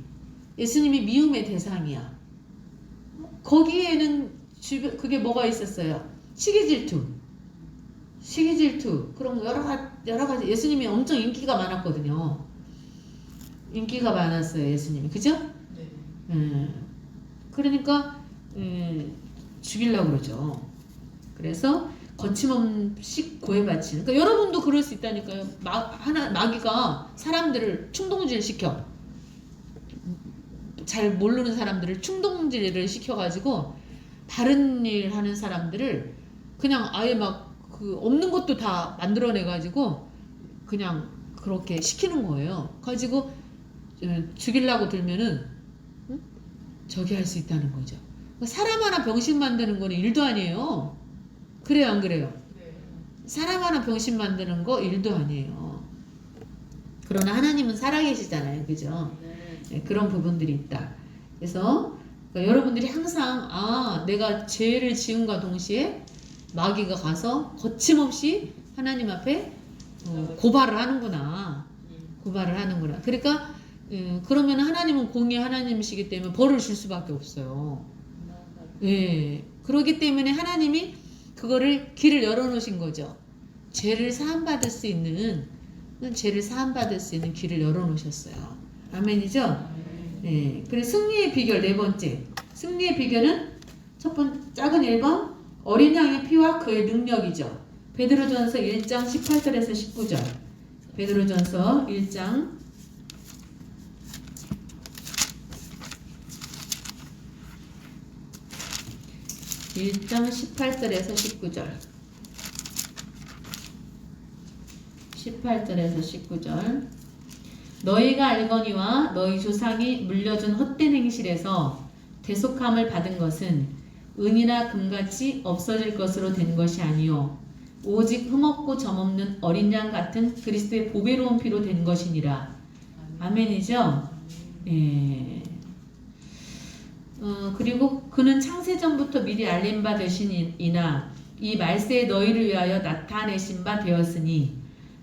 미움의 대상이야. 거기에는 그게 뭐가 있었어요? 시기질투 그런 여러 가지 예수님이 엄청 인기가 많았거든요. 인기가 많았어요. 예수님이. 그죠? 네. 그러니까 죽이려고 그러죠. 그래서 거침없이 고해바치는. 그러니까 여러분도 그럴 수 있다니까요. 마귀가 사람들을 충동질시켜. 잘 모르는 사람들을 충동질을 시켜가지고 바른 일 하는 사람들을 그냥 아예 막 그 없는 것도 다 만들어내가지고 그냥 그렇게 시키는 거예요. 가지고 죽이려고 들면은 저기 할 수 있다는 거죠. 사람 하나 병신 만드는 거는 일도 아니에요. 그래요, 안 그래요? 사람 하나 병신 만드는 거 일도 아니에요. 그러나 하나님은 살아계시잖아요. 그죠? 네, 그런 부분들이 있다. 그래서 그러니까 여러분들이 항상 내가 죄를 지음과 동시에 마귀가 가서 거침없이 하나님 앞에 고발을 하는구나. 그러니까 그러면 하나님은 공의 하나님이시기 때문에 벌을 줄 수밖에 없어요. 예. 그렇기 때문에 하나님이 그거를 길을 열어놓으신 거죠. 죄를 사함받을 수 있는 길을 열어놓으셨어요. 아멘이죠? 예. 그래서 승리의 비결 네 번째. 승리의 비결은 첫 번째 작은 1번 어린 양의 피와 그의 능력이죠. 베드로전서 1장 18절에서 19절. 베드로전서 1장 18절에서 19절. 18절에서 19절. 너희가 알거니와 너희 조상이 물려준 헛된 행실에서 대속함을 받은 것은 은이나 금같이 없어질 것으로 된 것이 아니요 오직 흠없고 점없는 어린 양 같은 그리스도의 보배로운 피로 된 것이니라. 아멘이죠? 예. 그리고 그는 창세전부터 미리 알림 바 되시니나 이 말세에 너희를 위하여 나타내신 바 되었으니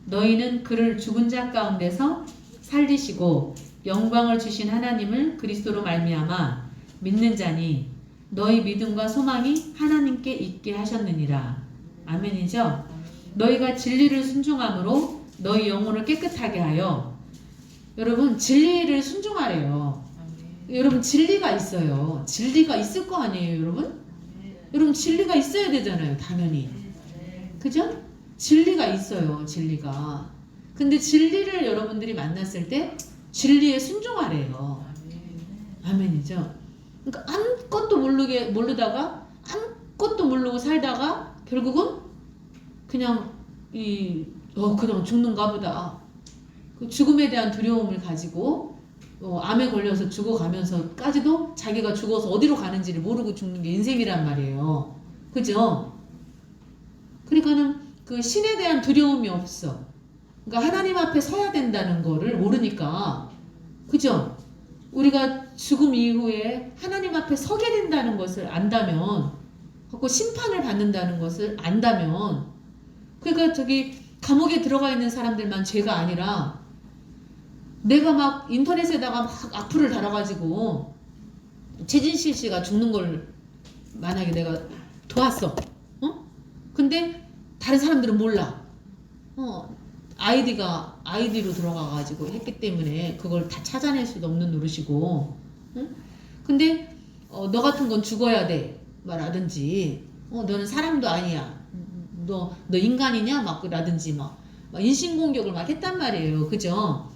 너희는 그를 죽은 자 가운데서 살리시고 영광을 주신 하나님을 그리스도로 말미암아 믿는 자니 너희 믿음과 소망이 하나님께 있게 하셨느니라. 아멘이죠? 너희가 진리를 순종함으로 너희 영혼을 깨끗하게 하여. 여러분 진리를 순종하래요. 여러분 진리가 있어요. 진리가 있을 거 아니에요, 여러분? 여러분 진리가 있어야 되잖아요, 당연히. 그죠? 진리가 있어요, 진리가. 근데 진리를 여러분들이 만났을 때 진리에 순종하래요. 아멘이죠? 그러니까 아무것도 모르다가 아무것도 모르고 살다가 결국은 그냥 그냥 죽는가 보다. 그 죽음에 대한 두려움을 가지고 암에 걸려서 죽어가면서까지도 자기가 죽어서 어디로 가는지를 모르고 죽는 게 인생이란 말이에요. 그죠? 그러니까는 그 신에 대한 두려움이 없어. 그러니까 하나님 앞에 서야 된다는 거를 모르니까. 그죠? 우리가 죽음 이후에 하나님 앞에 서게 된다는 것을 안다면, 그리고 심판을 받는다는 것을 안다면, 그러니까 저기 감옥에 들어가 있는 사람들만 죄가 아니라 내가 막 인터넷에다가 막 악플을 달아가지고 최진실 씨가 죽는 걸 만약에 내가 도왔어. 근데 다른 사람들은 몰라. 아이디로 들어가가지고 했기 때문에 그걸 다 찾아낼 수도 없는 노릇이고. 근데 너 같은 건 죽어야 돼. 말하든지 너는 사람도 아니야. 너 인간이냐? 막 라든지 막 인신공격을 막 했단 말이에요. 그죠?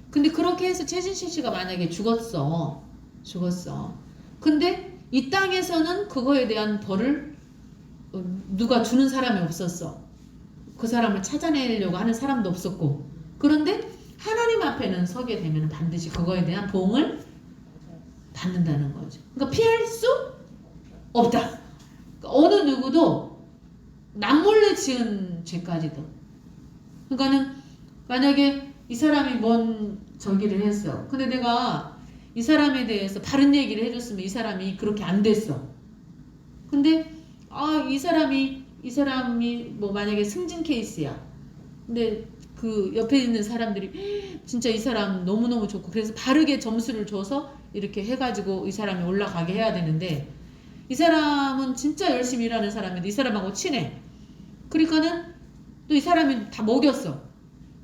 근데 그렇게 해서 최진실 씨가 만약에 죽었어. 근데 이 땅에서는 그거에 대한 벌을 누가 주는 사람이 없었어. 그 사람을 찾아내려고 하는 사람도 없었고. 그런데 하나님 앞에는 서게 되면 반드시 그거에 대한 보응을 받는다는 거죠. 그러니까 피할 수 없다. 그러니까 어느 누구도 남몰래 지은 죄까지도. 그러니까는 만약에 이 사람이 뭔 저기를 했어. 근데 내가 이 사람에 대해서 바른 얘기를 해줬으면 이 사람이 그렇게 안 됐어. 근데 이 사람이 뭐 만약에 승진 케이스야. 근데 그 옆에 있는 사람들이 진짜 이 사람 너무너무 좋고 그래서 바르게 점수를 줘서 이렇게 해가지고 이 사람이 올라가게 해야 되는데 이 사람은 진짜 열심히 일하는 사람인데 이 사람하고 친해. 그러니까는 또 이 사람이 다 먹였어.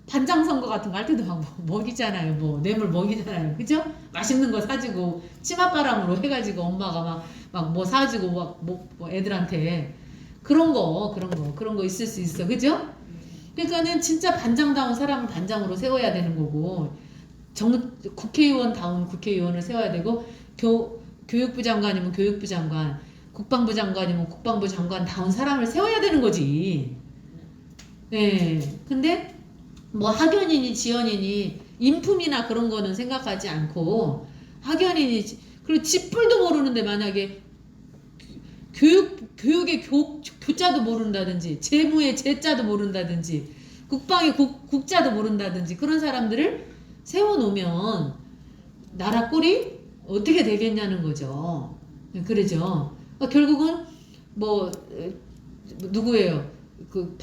반장 선거 같은 거 할 때도 막 먹이잖아요. 뭐 뇌물 먹이잖아요. 그죠? 맛있는 거 사주고 치맛바람으로 해가지고 엄마가 막 뭐 사주고 뭐 애들한테 그런 거 있을 수 있어. 그죠? 그러니까는 진짜 반장다운 사람을 반장으로 세워야 되는 거고 국회의원다운 국회의원을 세워야 되고 교육부 장관이면 교육부 장관, 국방부 장관이면 국방부 장관다운 사람을 세워야 되는 거지. 네. 근데 뭐 학연이니 지연이니 인품이나 그런 거는 생각하지 않고 학연이니 그리고 집불도 모르는데 만약에 교육의 교자도 모른다든지 재무의 재자도 모른다든지 국방의 국자도 모른다든지 그런 사람들을 세워놓으면 나라 꼴이 어떻게 되겠냐는 거죠. 그러죠. 결국은 뭐 누구예요? 그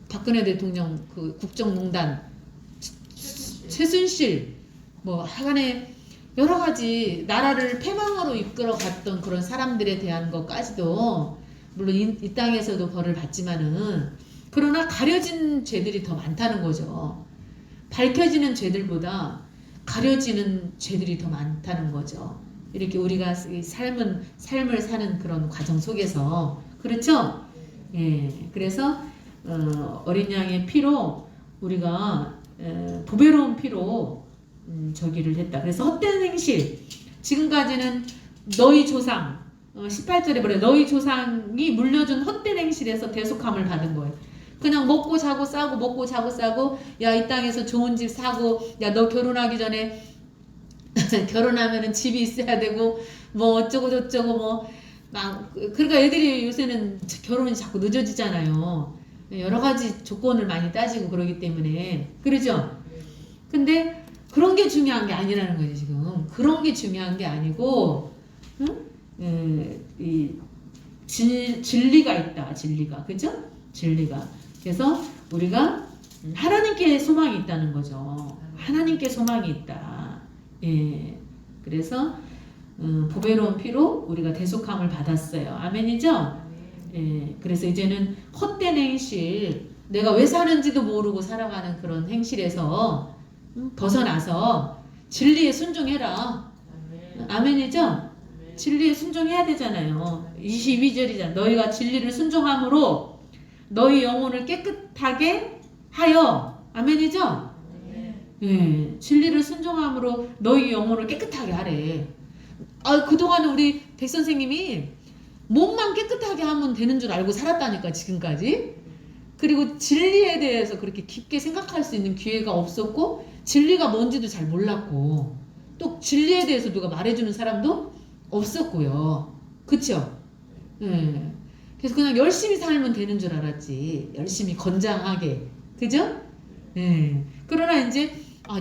박근혜 대통령 그 국정농단 최순실 뭐 하간에 여러 가지 나라를 패망으로 이끌어갔던 그런 사람들에 대한 것까지도 물론 이 땅에서도 벌을 받지만은 그러나 가려진 죄들이 더 많다는 거죠. 밝혀지는 죄들보다 가려지는 죄들이 더 많다는 거죠. 이렇게 우리가 삶을 사는 그런 과정 속에서 그렇죠? 예, 그래서 어린 양의 피로 우리가 보배로운 피로 저기를 했다. 그래서 헛된 행실 지금까지는 너희 조상 18절에 뭐래 너희 조상이 물려준 헛된 행실에서 대속함을 받은 거예요. 그냥 먹고 자고 싸고 야 이 땅에서 좋은 집 사고 야 너 결혼하기 전에 결혼하면은 집이 있어야 되고 뭐 어쩌고 저쩌고 뭐 막 그러니까 애들이 요새는 결혼이 자꾸 늦어지잖아요. 여러 가지 조건을 많이 따지고 그러기 때문에 그러죠. 근데 그런 게 중요한 게 아니라는 거죠. 지금 그런 게 중요한 게 아니고 이 진리가 있다. 진리가 그죠? 진리가 그래서 우리가 하나님께 소망이 있다는 거죠. 하나님께 소망이 있다. 예, 그래서 보배로운 피로 우리가 대속함을 받았어요. 아멘이죠? 예, 그래서 이제는 헛된 행실, 내가 왜 사는지도 모르고 살아가는 그런 행실에서 벗어나서 진리에 순종해라. 아멘이죠? 진리에 순종해야 되잖아요. 22절이잖아. 너희가 진리를 순종함으로 너희 영혼을 깨끗하게 하여. 아멘이죠? 예, 진리를 순종함으로 너희 영혼을 깨끗하게 하래. 그동안은 우리 백 선생님이 몸만 깨끗하게 하면 되는 줄 알고 살았다니까 지금까지. 그리고 진리에 대해서 그렇게 깊게 생각할 수 있는 기회가 없었고 진리가 뭔지도 잘 몰랐고 또 진리에 대해서 누가 말해주는 사람도 없었고요. 그쵸? 예. 그래서 그냥 열심히 살면 되는 줄 알았지. 열심히 건장하게. 그죠? 예. 그러나 이제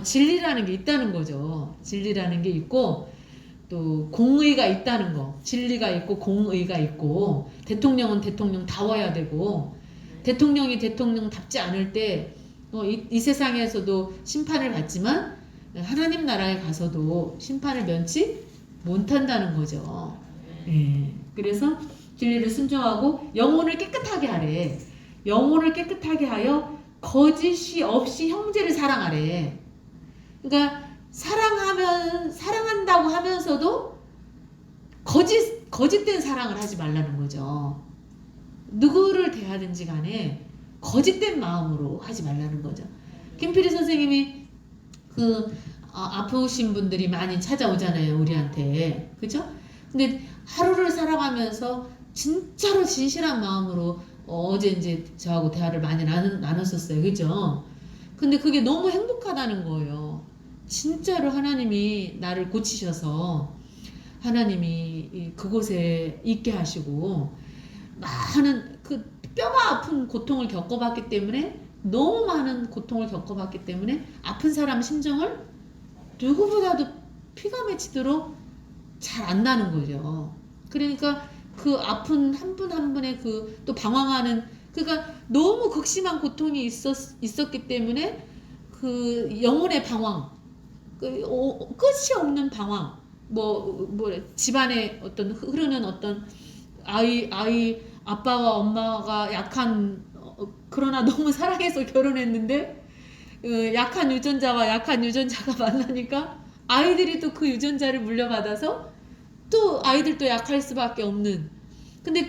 진리라는 게 있다는 거죠. 진리라는 게 있고 또 공의가 있다는 거. 진리가 있고 공의가 있고 대통령은 대통령다워야 되고 대통령이 대통령답지 않을 때 이 세상에서도 심판을 받지만 하나님 나라에 가서도 심판을 면치 못한다는 거죠. 예. 그래서 진리를 순종하고 영혼을 깨끗하게 하래. 영혼을 깨끗하게 하여 거짓이 없이 형제를 사랑하래. 그러니까 사랑한다고 하면서도 거짓된 사랑을 하지 말라는 거죠. 누구를 대하든지 간에 거짓된 마음으로 하지 말라는 거죠. 김필희 선생님이 아프신 분들이 많이 찾아오잖아요, 우리한테. 그죠? 근데 하루를 살아가면서 진짜로 진실한 마음으로 어제 이제 저하고 대화를 많이 나눴었어요. 그죠? 근데 그게 너무 행복하다는 거예요. 진짜로 하나님이 나를 고치셔서 하나님이 그곳에 있게 하시고 많은 그 뼈가 아픈 고통을 겪어봤기 때문에 너무 많은 고통을 겪어봤기 때문에 아픈 사람 심정을 누구보다도 피가 맺히도록 잘 안다는 거죠. 그러니까 그 아픈 한 분 한 분의 그 또 방황하는 그러니까 너무 극심한 고통이 있었기 때문에 그 영혼의 방황 끝이 없는 방황 뭐 집안에 어떤 흐르는 어떤 아이 아빠와 엄마가 약한 그러나 너무 사랑해서 결혼했는데 약한 유전자와 약한 유전자가 만나니까 아이들이 또 그 유전자를 물려받아서 또 아이들도 약할 수밖에 없는 근데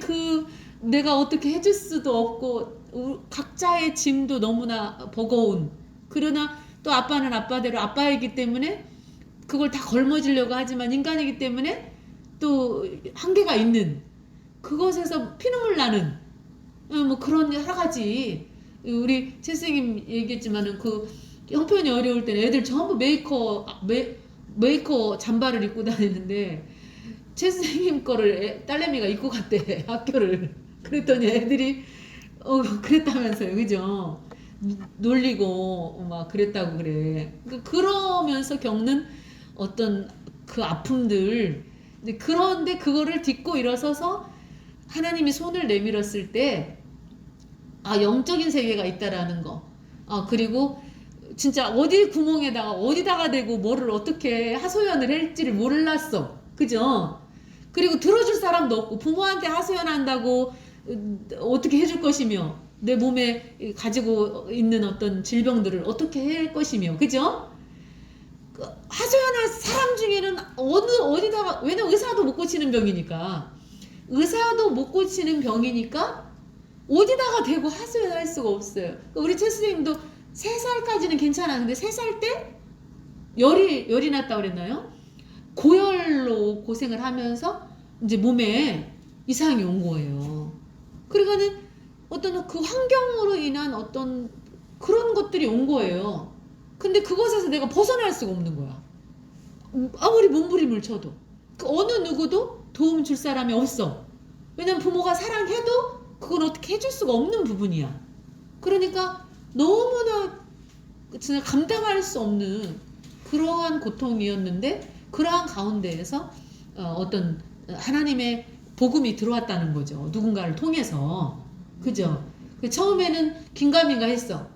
내가 어떻게 해줄 수도 없고 각자의 짐도 너무나 버거운 그러나 또 아빠는 아빠대로 아빠이기 때문에 그걸 다 걸머지려고 하지만 인간이기 때문에 또 한계가 있는 그것에서 피눈물 나는 뭐 그런 여러 가지 우리 최 선생님 얘기했지만은 그 형편이 어려울 때는 애들 전부 메이커 잠바를 입고 다니는데 최 선생님 거를 딸내미가 입고 갔대 학교를 그랬더니 애들이 그랬다면서요 그죠 놀리고 막 그랬다고 그래 그러면서 겪는 어떤 그 아픔들 그런데 그거를 딛고 일어서서 하나님이 손을 내밀었을 때 영적인 세계가 있다라는 거 그리고 진짜 어디 구멍에다가 어디다가 대고 뭐를 어떻게 하소연을 할지를 몰랐어 그죠 그리고 들어줄 사람도 없고 부모한테 하소연한다고 어떻게 해줄 것이며 내 몸에 가지고 있는 어떤 질병들을 어떻게 할 것이며 그죠 하소연할 사람 중에는 어디다가 왜냐면 의사도 못 고치는 병이니까 의사도 못 고치는 병이니까 어디다가 대고 하소연할 수가 없어요. 우리 최 선생님도 3살까지는 괜찮았는데 3살 때 열이 났다고 그랬나요? 고열로 고생을 하면서 이제 몸에 이상이 온 거예요. 그러니까는 어떤 그 환경으로 인한 어떤 그런 것들이 온 거예요. 근데 그것에서 내가 벗어날 수가 없는 거야. 아무리 몸부림을 쳐도 어느 누구도 도움 줄 사람이 없어. 왜냐면 부모가 사랑해도 그걸 어떻게 해줄 수가 없는 부분이야. 그러니까 너무나 진짜 감당할 수 없는 그러한 고통이었는데 그러한 가운데에서 어떤 하나님의 복음이 들어왔다는 거죠. 누군가를 통해서. 그죠? 처음에는 긴가민가 했어.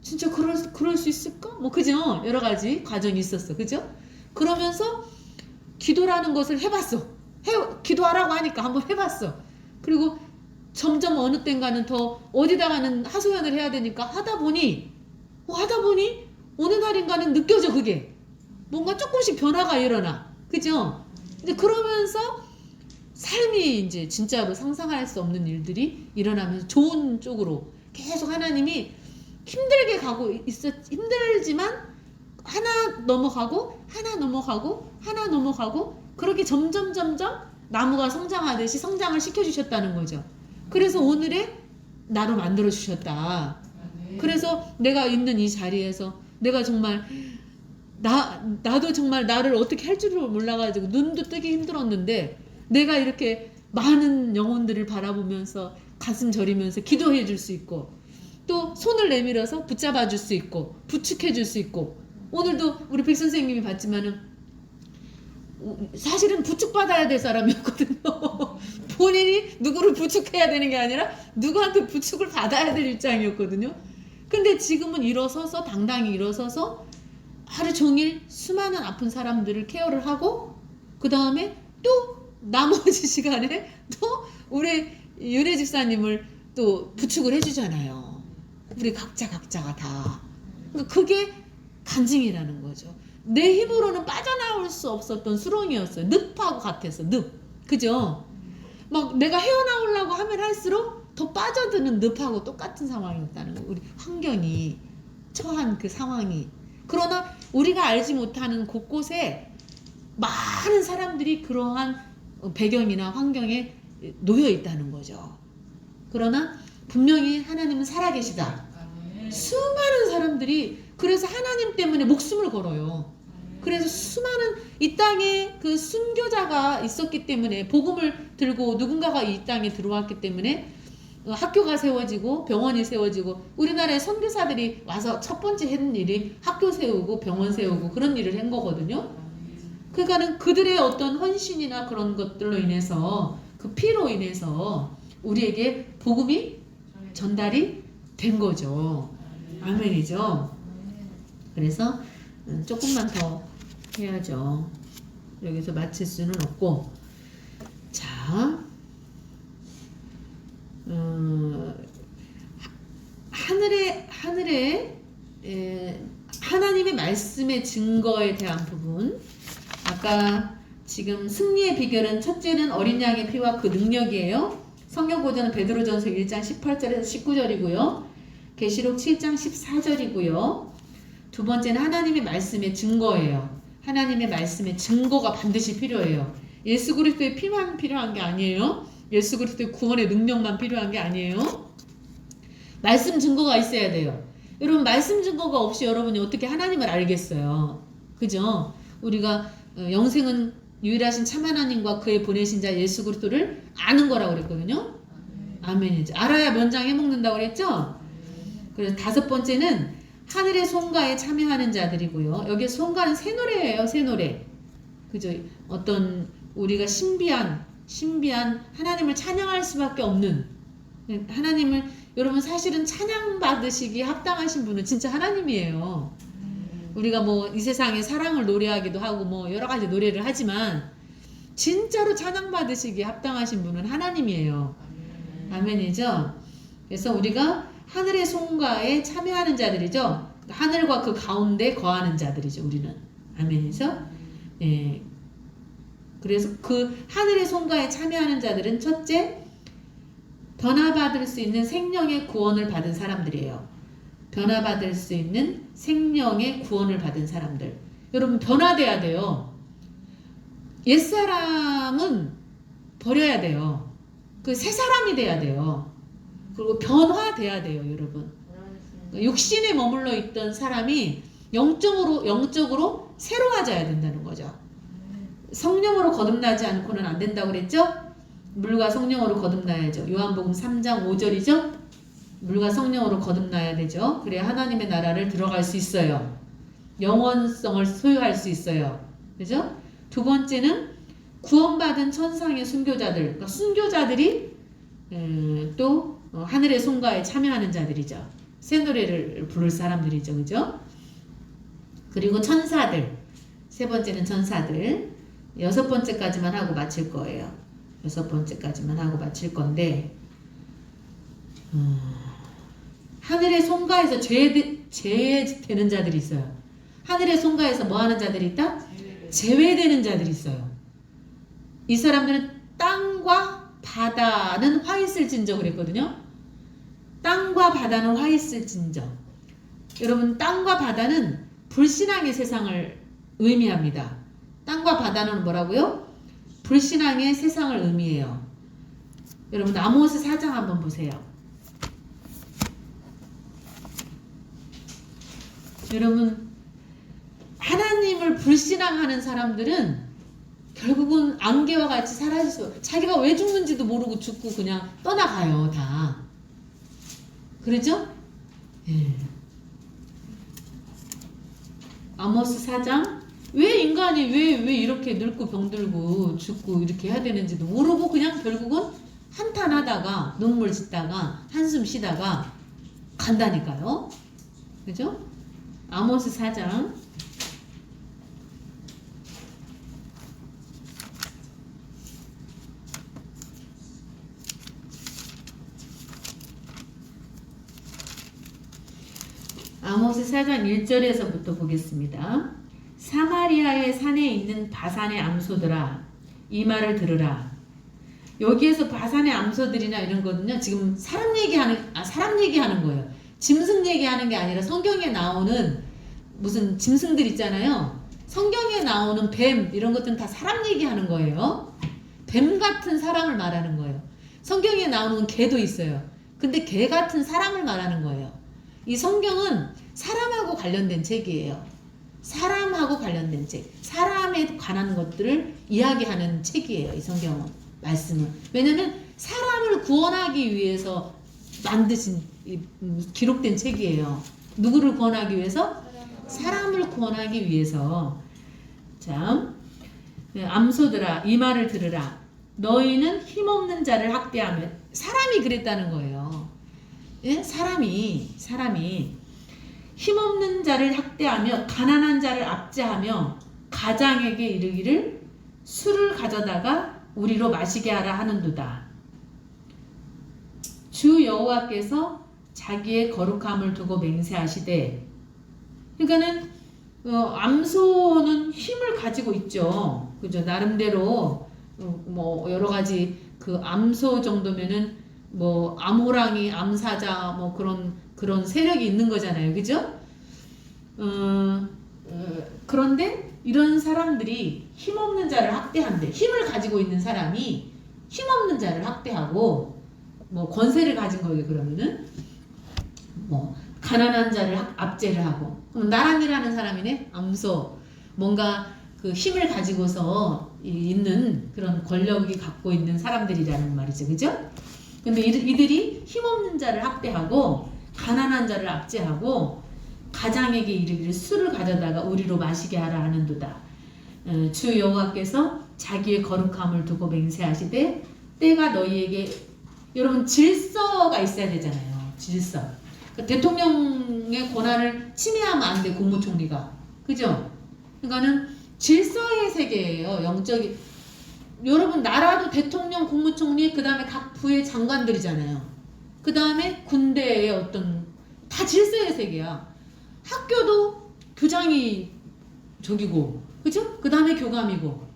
진짜 그럴 수 있을까? 뭐 그죠? 여러 가지 과정이 있었어. 그죠? 그러면서 기도라는 것을 해봤어. 기도하라고 하니까 한번 해봤어. 그리고 점점 어느 땐가는 더 어디다가는 하소연을 해야 되니까 하다 보니 어느 날인가는 느껴져 그게. 뭔가 조금씩 변화가 일어나. 그죠? 근데 그러면서 삶이 이제 진짜로 상상할 수 없는 일들이 일어나면서 좋은 쪽으로 계속 하나님이 힘들게 가고 힘들지만 하나 넘어가고 그렇게 점점 나무가 성장하듯이 성장을 시켜주셨다는 거죠. 그래서 오늘의 나로 만들어 주셨다. 그래서 내가 있는 이 자리에서 내가 정말 나도 정말 나를 어떻게 할 줄을 몰라가지고 눈도 뜨기 힘들었는데 내가 이렇게 많은 영혼들을 바라보면서 가슴 저리면서 기도해 줄 수 있고 또 손을 내밀어서 붙잡아 줄 수 있고 부축해 줄 수 있고 오늘도 우리 백 선생님이 봤지만은 사실은 부축받아야 될 사람이었거든요. 본인이 누구를 부축해야 되는 게 아니라 누구한테 부축을 받아야 될 입장이었거든요. 근데 지금은 일어서서 당당히 일어서서 하루 종일 수많은 아픈 사람들을 케어를 하고 그 다음에 또 나머지 시간에 또 우리 윤혜 집사님을 또 부축을 해주잖아요. 우리 각자가 다. 그러니까 그게 간증이라는 거죠. 내 힘으로는 빠져나올 수 없었던 수렁이었어요. 늪하고 같아서 늪. 그죠? 막 내가 헤어나오려고 하면 할수록 더 빠져드는 늪하고 똑같은 상황이었다는 거예요. 우리 환경이 처한 그 상황이. 그러나 우리가 알지 못하는 곳곳에 많은 사람들이 그러한 배경이나 환경에 놓여 있다는 거죠. 그러나 분명히 하나님은 살아계시다. 수많은 사람들이 그래서 하나님 때문에 목숨을 걸어요. 그래서 수많은 이 땅에 그 순교자가 있었기 때문에 복음을 들고 누군가가 이 땅에 들어왔기 때문에 학교가 세워지고 병원이 세워지고 우리나라의 선교사들이 와서 첫 번째 했는 일이 학교 세우고 병원 세우고 그런 일을 한 거거든요. 그러니까는 그들의 어떤 헌신이나 그런 것들로 인해서 그 피로 인해서 우리에게 복음이 전달이 된 거죠. 아멘이죠. 그래서 조금만 더 해야죠. 여기서 마칠 수는 없고, 자, 하늘의 하나님의 말씀의 증거에 대한 부분. 아까 지금 승리의 비결은 첫째는 어린 양의 피와 그 능력이에요. 성경 고전은 베드로전서 1장 18절에서 19절이고요. 계시록 7장 14절이고요. 두 번째는 하나님의 말씀의 증거예요. 하나님의 말씀의 증거가 반드시 필요해요. 예수 그리스도의 피만 필요한 게 아니에요. 예수 그리스도의 구원의 능력만 필요한 게 아니에요. 말씀 증거가 있어야 돼요. 여러분 말씀 증거가 없이 여러분이 어떻게 하나님을 알겠어요. 그죠? 우리가 영생은 유일하신 참 하나님과 그의 보내신 자 예수 그리스도를 아는 거라고 그랬거든요. 아멘이죠. 알아야 면장 해먹는다고 그랬죠. 그래서 다섯 번째는 하늘의 송가에 참여하는 자들이고요. 여기 송가는 새 노래예요. 새 노래. 그죠? 어떤 우리가 신비한 하나님을 찬양할 수밖에 없는 하나님을 여러분 사실은 찬양 받으시기 합당하신 분은 진짜 하나님이에요. 우리가 뭐 이 세상에 사랑을 노래하기도 하고 뭐 여러 가지 노래를 하지만 진짜로 찬양 받으시기에 합당하신 분은 하나님이에요. 아멘이죠. 그래서 우리가 하늘의 송가에 참여하는 자들이죠. 하늘과 그 가운데 거하는 자들이죠. 우리는 아멘이죠. 예. 그래서 그 하늘의 송가에 참여하는 자들은 첫째, 변화받을 수 있는 생명의 구원을 받은 사람들이에요. 변화받을 수 있는 생명의 구원을 받은 사람들. 여러분 변화돼야 돼요. 옛사람은 버려야 돼요. 그 새 사람이 돼야 돼요. 그리고 변화돼야 돼요. 여러분. 육신에 머물러 있던 사람이 영적으로 새로워져야 된다는 거죠. 성령으로 거듭나지 않고는 안 된다고 그랬죠? 물과 성령으로 거듭나야죠. 요한복음 3장 5절이죠? 물과 성령으로 거듭나야 되죠. 그래야 하나님의 나라를 들어갈 수 있어요. 영원성을 소유할 수 있어요. 그죠? 두 번째는 구원받은 천상의 순교자들. 그러니까 순교자들이 또 하늘의 송가에 참여하는 자들이죠. 새 노래를 부를 사람들이죠. 그죠? 그리고 천사들. 세 번째는 천사들. 여섯 번째까지만 하고 마칠 거예요. 여섯 번째까지만 하고 마칠 건데 하늘의 송가에서 제외되는 자들이 있어요. 하늘의 송가에서 뭐 하는 자들이 있다? 제외되는 자들이 있어요. 이 사람들은 땅과 바다는 화 있을진저 그랬거든요. 땅과 바다는 화 있을진저. 여러분 땅과 바다는 불신앙의 세상을 의미합니다. 땅과 바다는 뭐라고요? 불신앙의 세상을 의미해요. 여러분 아모스 4장 한번 보세요. 여러분 하나님을 불신앙하는 사람들은 결국은 안개와 같이 사라질 수, 자기가 왜 죽는지도 모르고 죽고 그냥 떠나가요. 다. 그러죠? 예. 아모스 4장 왜 인간이 왜 이렇게 늙고 병들고 죽고 이렇게 해야 되는지도 모르고 그냥 결국은 한탄하다가 눈물 짓다가 한숨 쉬다가 간다니까요. 그죠? 아모스 4장 아모스 4장 1절에서부터 보겠습니다. 사마리아의 산에 있는 바산의 암소들아 이 말을 들으라. 여기에서 바산의 암소들이나 이런 거는요, 지금 사람 얘기하는 거예요. 짐승 얘기하는 게 아니라 성경에 나오는 무슨 짐승들 있잖아요. 성경에 나오는 뱀 이런 것들은 다 사람 얘기하는 거예요. 뱀 같은 사람을 말하는 거예요. 성경에 나오는 개도 있어요. 근데 개 같은 사람을 말하는 거예요. 이 성경은 사람하고 관련된 책이에요. 사람하고 관련된 책, 사람에 관한 것들을 이야기하는 책이에요. 이 성경은, 말씀은. 왜냐면 사람을 구원하기 위해서 기록된 책이에요. 누구를 구원하기 위해서? 사람을 구원하기 위해서. 자, 암소들아 이 말을 들으라. 너희는 힘없는 자를 학대하며, 사람이 그랬다는 거예요. 예? 사람이 힘없는 자를 학대하며 가난한 자를 압제하며 가장에게 이르기를 술을 가져다가 우리로 마시게 하라 하는도다. 주 여호와께서 자기의 거룩함을 두고 맹세하시되, 그러니까는 암소는 힘을 가지고 있죠. 그죠? 나름대로 뭐 여러 가지 그 암소 정도면은 뭐 암호랑이, 암사자 뭐 그런 세력이 있는 거잖아요. 그죠? 그런데 이런 사람들이 힘없는 자를 학대한대. 힘을 가지고 있는 사람이 힘없는 자를 학대하고 뭐 권세를 가진 거예요. 그러면은 뭐 가난한 자를 압제를 하고. 그럼 나란이라는 사람이네. 암소. 뭔가 그 힘을 가지고서 있는 그런 권력이 갖고 있는 사람들이라는 말이죠. 그죠? 근데 이들이 힘없는 자를 학대하고 가난한 자를 압제하고 가장에게 이르기를 술을 가져다가 우리로 마시게 하라 하는도다. 주 여호와께서 자기의 거룩함을 두고 맹세하시되 때가 너희에게, 여러분 질서가 있어야 되잖아요. 질서. 그러니까 대통령의 권한을 침해하면 안 돼, 국무총리가. 그죠? 그러니까는 질서의 세계예요. 영적인. 여러분 나라도 대통령, 국무총리, 그 다음에 각 부의 장관들이잖아요. 그 다음에 군대의 어떤 다 질서의 세계야. 학교도 교장이 저기고, 그죠? 그 다음에 교감이고,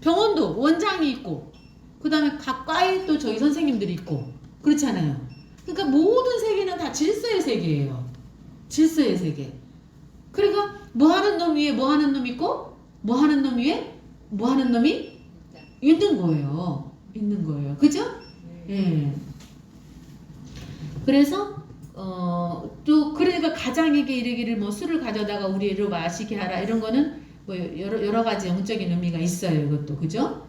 병원도 원장이 있고, 그 다음에 각 과에 또 저희 선생님들이 있고, 그렇잖아요. 그러니까 모든 세계는 다 질서의 세계예요. 질서의 세계. 그러니까 뭐 하는 놈 위에 뭐 하는 놈 있고, 뭐 하는 놈 위에 뭐 하는 놈이 있는 거예요. 있는 거예요. 그죠? 예. 그래서 또 그러니까 가장에게 이르기를 뭐 술을 가져다가 우리로 마시게 하라, 이런 거는 뭐 여러 가지 영적인 의미가 있어요. 이것도. 그죠?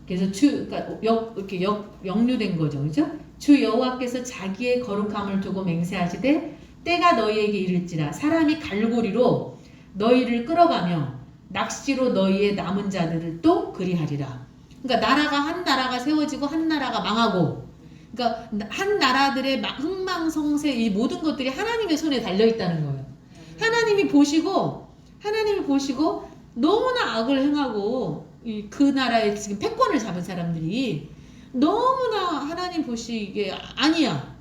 그래서 그러니까 이렇게 역류된 거죠. 그죠? 주 여호와께서 자기의 거룩함을 두고 맹세하시되 때가 너희에게 이를지라 사람이 갈고리로 너희를 끌어가며 낚시로 너희의 남은 자들을 또 그리하리라. 그러니까 한 나라가 세워지고 한 나라가 망하고, 그러니까 한 나라들의 흥망성쇠 이 모든 것들이 하나님의 손에 달려 있다는 거예요. 하나님이 보시고 너무나 악을 행하고 그 나라에 지금 패권을 잡은 사람들이 너무나 하나님 보시기에 아니야.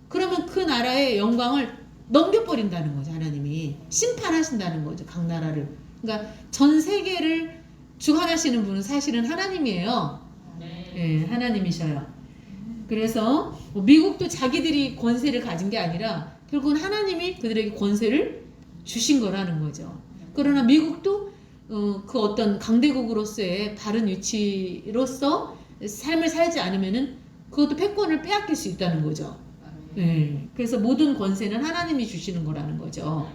그러면 그 나라의 영광을 넘겨버린다는 거죠. 하나님이 심판하신다는 거죠. 각 나라를. 그러니까 전 세계를 주관하시는 분은 사실은 하나님이에요. 네, 하나님이셔요. 그래서 미국도 자기들이 권세를 가진 게 아니라 결국은 하나님이 그들에게 권세를 주신 거라는 거죠. 그러나 미국도 그 어떤 강대국으로서의 바른 위치로서 삶을 살지 않으면은 그것도 패권을 빼앗길 수 있다는 거죠. 네. 그래서 모든 권세는 하나님이 주시는 거라는 거죠.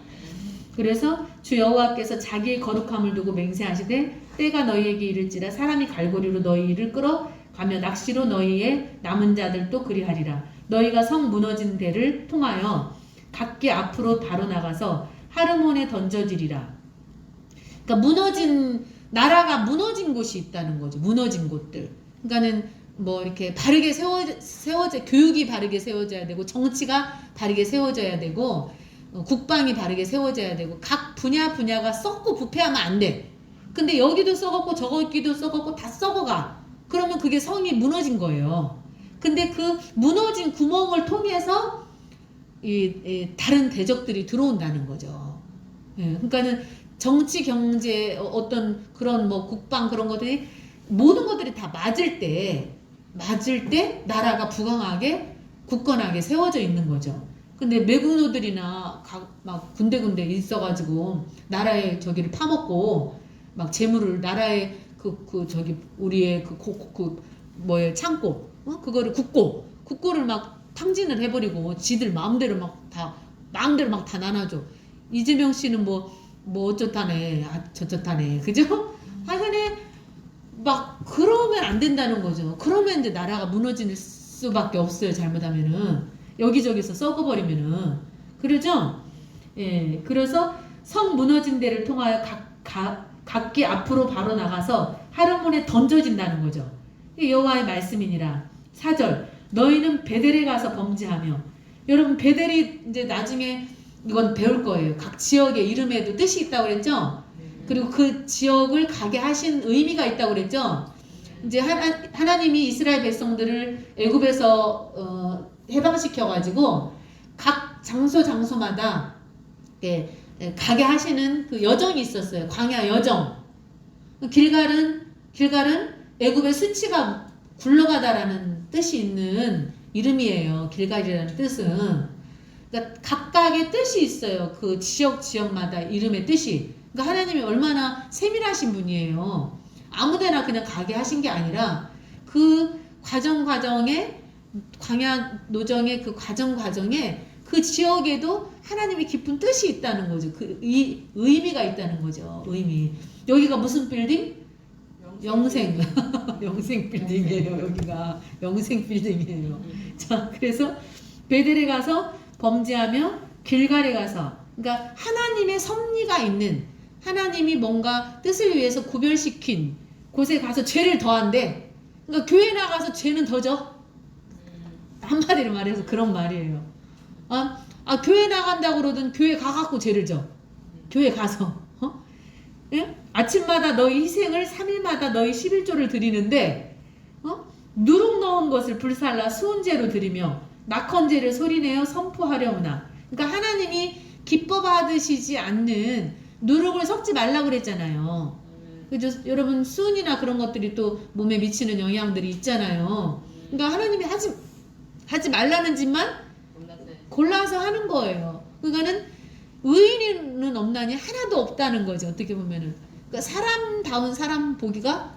그래서 주 여호와께서 자기의 거룩함을 두고 맹세하시되 때가 너희에게 이를지라 사람이 갈고리로 너희를 끌어가며 낚시로 너희의 남은 자들도 그리하리라. 너희가 성 무너진 데를 통하여 각기 앞으로 바로 나가서 하르몬에 던져지리라. 그러니까 나라가 무너진 곳이 있다는 거죠. 무너진 곳들. 그러니까는 뭐 이렇게 바르게 교육이 바르게 세워져야 되고, 정치가 바르게 세워져야 되고, 국방이 바르게 세워져야 되고, 각 분야가 썩고 부패하면 안 돼. 근데 여기도 썩었고 저기도 썩었고 다 썩어가. 그러면 그게 성이 무너진 거예요. 근데 그 무너진 구멍을 통해서 다른 대적들이 들어온다는 거죠. 예, 그러니까는 정치, 경제, 어떤 그런 뭐 국방 그런 것들이 모든 것들이 다 맞을 때 맞을 때 나라가 부강하게 굳건하게 세워져 있는 거죠. 근데 매국노들이나 막 군데군데 있어가지고 나라의 저기를 파먹고 막 재물을 나라의 저기 우리의 뭐에 창고 그거를 국고를 막 탕진을 해버리고 지들 마음대로 막 다 나눠줘. 이재명 씨는 뭐 어쩌다네 저쩌다네 그죠? 하여간에 막 그러면 안 된다는 거죠. 그러면 이제 나라가 무너질 수밖에 없어요. 잘못하면은 여기저기서 썩어버리면은 그러죠? 예, 그래서 성 무너진 데를 통하여 각기 앞으로 바로 나가서 하르몬에 던져진다는 거죠. 여호와의 말씀이니라. 4절 너희는 베델에 가서 범죄하며. 여러분 베델이 이제 나중에 이건 배울 거예요. 각 지역의 이름에도 뜻이 있다고 그랬죠? 그리고 그 지역을 가게 하신 의미가 있다고 그랬죠? 이제 하나님이 이스라엘 백성들을 애굽에서 해방시켜가지고 각 장소마다 가게 하시는 그 여정이 있었어요. 광야 여정. 길갈은 애굽의 수치가 굴러가다라는 뜻이 있는 이름이에요. 길갈이라는 뜻은. 그러니까 각각의 뜻이 있어요. 그 지역마다 이름의 뜻이. 그러니까 하나님이 얼마나 세밀하신 분이에요. 아무데나 그냥 가게 하신 게 아니라 그 과정에 광야 노정의 그 과정에 그 지역에도 하나님이 깊은 뜻이 있다는 거죠. 이 의미가 있다는 거죠. 의미. 여기가 무슨 빌딩? 영생 빌딩이에요. 여기가 영생 빌딩이에요. 자, 그래서 베델에 가서 범죄하며 길갈에 가서, 그러니까 하나님의 섭리가 있는, 하나님이 뭔가 뜻을 위해서 구별시킨 곳에 가서 죄를 더한대. 그러니까 교회 나가서 죄는 더 져. 한마디로 말해서 그런 말이에요. 교회 나간다고 그러든 교회 가갖고 죄를 져. 교회 가서. 예? 아침마다 너희 희생을 3일마다 너희 11조를 드리는데 누룩 넣은 것을 불살라 수은제로 드리며 낙헌제를 소리내어 선포하려무나. 그러니까 하나님이 기뻐 받으시지 않는 누룩을 섞지 말라고 그랬잖아요. 그죠? 여러분 수은이나 그런 것들이 또 몸에 미치는 영향들이 있잖아요. 그러니까 하나님이 하지 말라는 짓만 골라서 하는 거예요. 그러니까는 의인은 없나니 하나도 없다는 거죠. 어떻게 보면은. 그러니까 사람다운 사람 보기가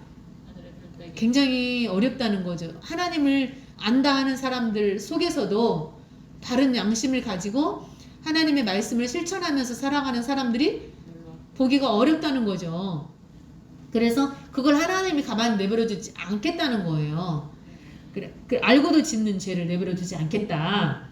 굉장히 어렵다는 거죠. 하나님을 안다 하는 사람들 속에서도 바른 양심을 가지고 하나님의 말씀을 실천하면서 살아가는 사람들이 보기가 어렵다는 거죠. 그래서 그걸 하나님이 가만히 내버려 두지 않겠다는 거예요. 그래, 알고도 짓는 죄를 내버려 두지 않겠다.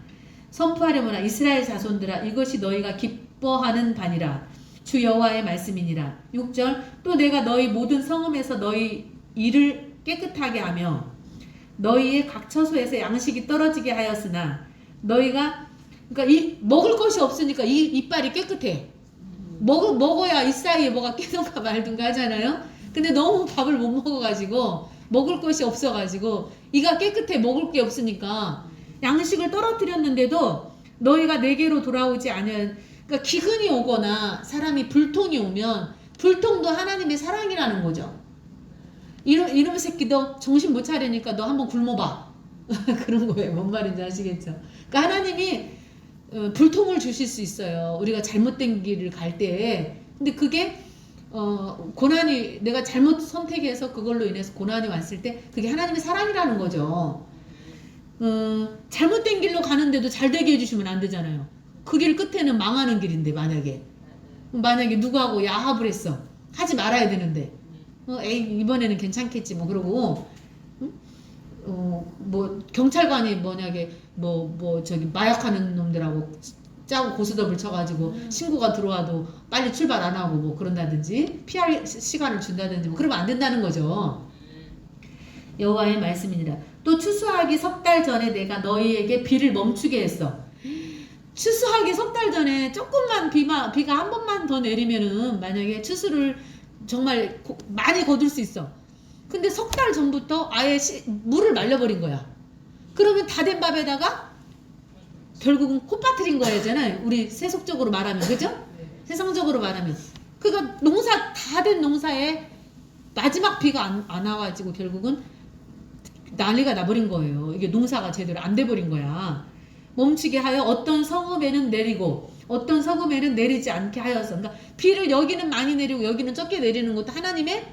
선포하려무나 이스라엘 자손들아 이것이 너희가 기뻐하는 바니라. 주 여호와의 말씀이니라. 6절 또 내가 너희 모든 성읍에서 너희 이를 깨끗하게 하며 너희의 각 처소에서 양식이 떨어지게 하였으나 너희가 그러니까 먹을 것이 없으니까 이빨이 깨끗해. 먹어야 이 사이에 뭐가 깨든가 말든가 하잖아요. 근데 너무 밥을 못 먹어가지고 먹을 것이 없어가지고 이가 깨끗해. 먹을 게 없으니까 양식을 떨어뜨렸는데도 너희가 내게로 돌아오지 않은. 그러니까 기근이 오거나 사람이 불통이 오면 불통도 하나님의 사랑이라는 거죠. 이놈의 새끼도 정신 못 차리니까 너 한번 굶어봐. 그런 거예요. 뭔 말인지 아시겠죠? 그러니까 하나님이 불통을 주실 수 있어요. 우리가 잘못된 길을 갈 때. 근데 그게 고난이 내가 잘못 선택해서 그걸로 인해서 고난이 왔을 때 그게 하나님의 사랑이라는 거죠. 잘못된 길로 가는데도 잘 되게 해주시면 안 되잖아요. 그 길 끝에는 망하는 길인데 만약에 누구하고 야합을 했어. 하지 말아야 되는데 에이 이번에는 괜찮겠지 뭐 그러고 뭐 경찰관이 만약에 저기 마약하는 놈들하고 짜고 고스톱을 쳐가지고 신고가 들어와도 빨리 출발 안 하고 뭐 그런다든지 피할 시간을 준다든지 뭐 그러면 안 된다는 거죠. 여호와의 말씀이니라. 또 추수하기 석 달 전에 내가 너희에게 비를 멈추게 했어. 추수하기 석 달 전에 조금만 비가 한 번만 더 내리면은 만약에 추수를 정말 많이 거둘 수 있어. 근데 석 달 전부터 아예 물을 말려버린 거야. 그러면 다 된 밥에다가 결국은 코 빠뜨린 거잖아요. 우리 세속적으로 말하면. 그죠? 세상적으로 말하면. 그러니까 다 된 농사에 마지막 비가 안 와가지고 결국은 난리가 나버린 거예요. 이게 농사가 제대로 안 돼버린 거야. 멈추게 하여 어떤 성읍에는 내리고 어떤 성읍에는 내리지 않게 하여서, 그러니까 비를 여기는 많이 내리고 여기는 적게 내리는 것도 하나님의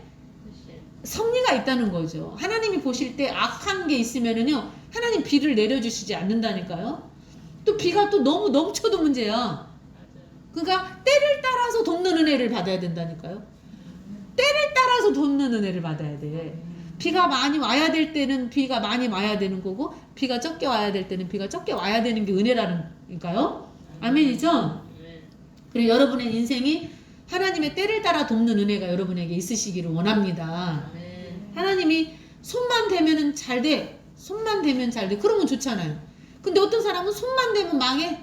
섭리가 있다는 거죠. 하나님이 보실 때 악한 게 있으면은요, 하나님 비를 내려주시지 않는다니까요. 또 비가 또 너무 넘쳐도 문제야. 그러니까 때를 따라서 돕는 은혜를 받아야 된다니까요. 때를 따라서 돕는 은혜를 받아야 돼. 비가 많이 와야 될 때는 비가 많이 와야 되는 거고, 비가 적게 와야 될 때는 비가 적게 와야 되는 게 은혜라니까요. 아멘이죠? 그리고 여러분의 인생이 하나님의 때를 따라 돕는 은혜가 여러분에게 있으시기를 원합니다. 하나님이 손만 대면은 잘 돼. 손만 대면 잘 돼. 그러면 좋잖아요. 근데 어떤 사람은 손만 대면 망해.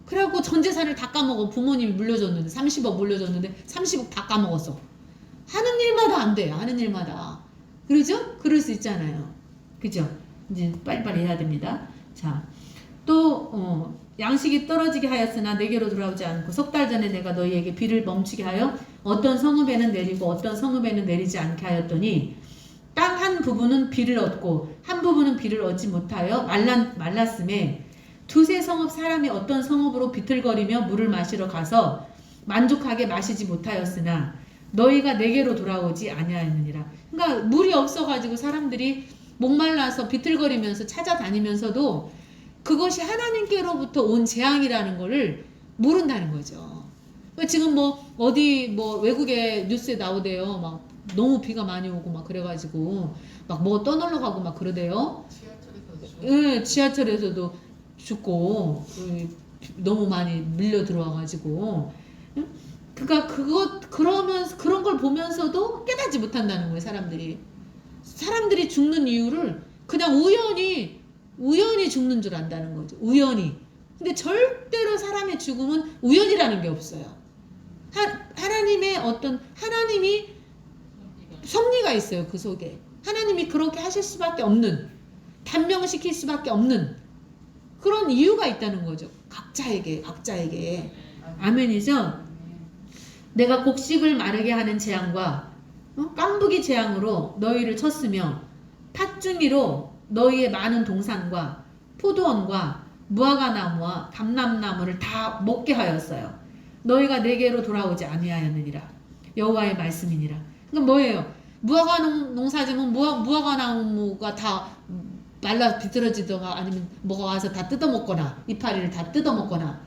그래갖고 전 재산을 다 까먹어. 부모님이 물려줬는데 30억 물려줬는데 30억 다 까먹었어. 하는 일마다 안 돼. 하는 일마다. 그러죠? 그럴 수 있잖아요. 그죠? 이제 빨리빨리 해야 됩니다. 자, 또 양식이 떨어지게 하였으나 내게로 돌아오지 않고 석 달 전에 내가 너희에게 비를 멈추게 하여 어떤 성읍에는 내리고 어떤 성읍에는 내리지 않게 하였더니 땅 한 부분은 비를 얻고 한 부분은 비를 얻지 못하여 말랐음에 두세 성읍 사람이 어떤 성읍으로 비틀거리며 물을 마시러 가서 만족하게 마시지 못하였으나 너희가 내게로 돌아오지 아니하였느니라. 그러니까 물이 없어가지고 사람들이 목말라서 비틀거리면서 찾아다니면서도 그것이 하나님께로부터 온 재앙이라는 거를 모른다는 거죠. 지금 뭐 어디 뭐 외국에 뉴스에 나오대요. 막 너무 비가 많이 오고 막 그래가지고 막 뭐 떠놀러 가고 막 그러대요. 예, 지하철에서도 죽고 너무 많이 밀려 들어와가지고. 그러니까 그러면서 그런 걸 보면서도 깨닫지 못한다는 거예요. 사람들이 죽는 이유를 그냥 우연히 죽는 줄 안다는 거죠. 우연히. 근데 절대로 사람의 죽음은 우연이라는 게 없어요. 하나님의 하나님이 섭리가 있어요. 그 속에. 하나님이 그렇게 하실 수밖에 없는, 단명시킬 수밖에 없는 그런 이유가 있다는 거죠. 각자에게. 아멘이죠? 내가 곡식을 마르게 하는 재앙과 깐부기 재앙으로 너희를 쳤으며 팥중이로 너희의 많은 동산과 포도원과 무화과나무와 감람나무를 다 먹게 하였어요. 너희가 내게로 돌아오지 아니하였느니라. 여호와의 말씀이니라. 그러니까 뭐예요? 무화과 농사지면 무화과나무가 다 말라 비틀어지거나 아니면 뭐가 와서 다 뜯어먹거나 이파리를 다 뜯어먹거나,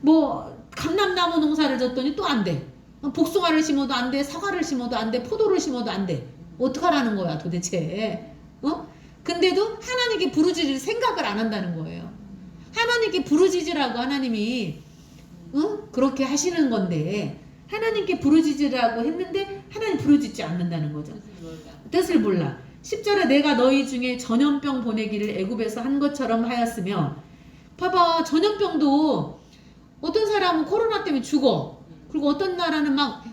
뭐 감람나무 농사를 졌더니 또 안 돼. 복숭아를 심어도 안 돼. 사과를 심어도 안 돼. 포도를 심어도 안 돼. 어떡하라는 거야 도대체. 근데도 하나님께 부르짖을 생각을 안 한다는 거예요. 하나님께 부르짖으라고 하나님이 그렇게 하시는 건데, 하나님께 부르짖으라고 했는데 하나님 부르짖지 않는다는 거죠. 뜻을 몰라. 10절에 내가 너희 중에 전염병 보내기를 애굽에서 한 것처럼 하였으며, 봐봐, 전염병도 어떤 사람은 코로나 때문에 죽어. 그리고 어떤 나라는 막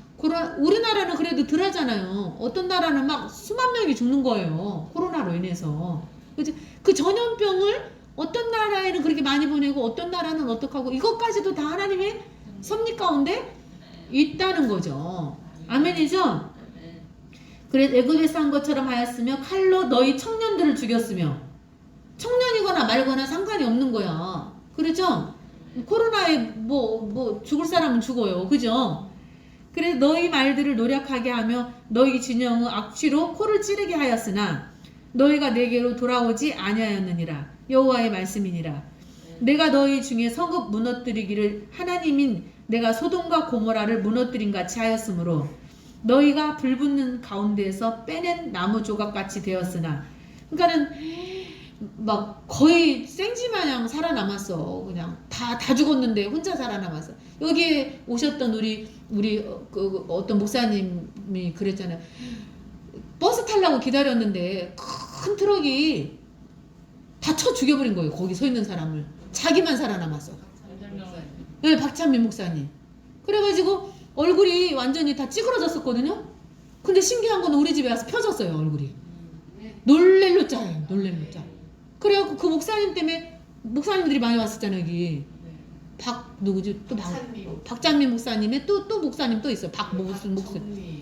우리나라는 그래도 덜 하잖아요. 어떤 나라는 막 수만 명이 죽는 거예요. 코로나로 인해서. 그 전염병을 어떤 나라에는 그렇게 많이 보내고 어떤 나라는 어떡하고, 이것까지도 다 하나님의 섭리 가운데 있다는 거죠. 아멘이죠? 그래서 애굽에서 한 것처럼 하였으며 칼로 너희 청년들을 죽였으며, 청년이거나 말거나 상관이 없는 거야. 그렇죠? 코로나에 뭐 죽을 사람은 죽어요. 그죠? 그래서 너희 말들을 노력하게 하며 너희 진영의 악취로 코를 찌르게 하였으나 너희가 내게로 돌아오지 아니하였느니라. 여호와의 말씀이니라. 내가 너희 중에 성읍 무너뜨리기를 하나님인 내가 소돔과 고모라를 무너뜨린 같이 하였으므로 너희가 불붙는 가운데에서 빼낸 나무 조각같이 되었으나, 그러니까는 막 거의 생쥐마냥 살아남았어. 그냥 다 죽었는데 혼자 살아남았어. 여기에 오셨던 우리 그 어떤 목사님이 그랬잖아요. 버스 타려고 기다렸는데 큰 트럭이 다 쳐 죽여버린 거예요. 거기 서 있는 사람을. 자기만 살아남았어. 네, 박찬민 목사님. 그래가지고 얼굴이 완전히 다 찌그러졌었거든요. 근데 신기한 건 우리 집에 와서 펴졌어요. 얼굴이. 놀렐로 짜요. 놀렐로 짜. 그래갖고 그 목사님 때문에 목사님들이 많이 왔었잖아요. 여기. 누구지? 또 박찬민 목사님의 또 목사님 또 있어요.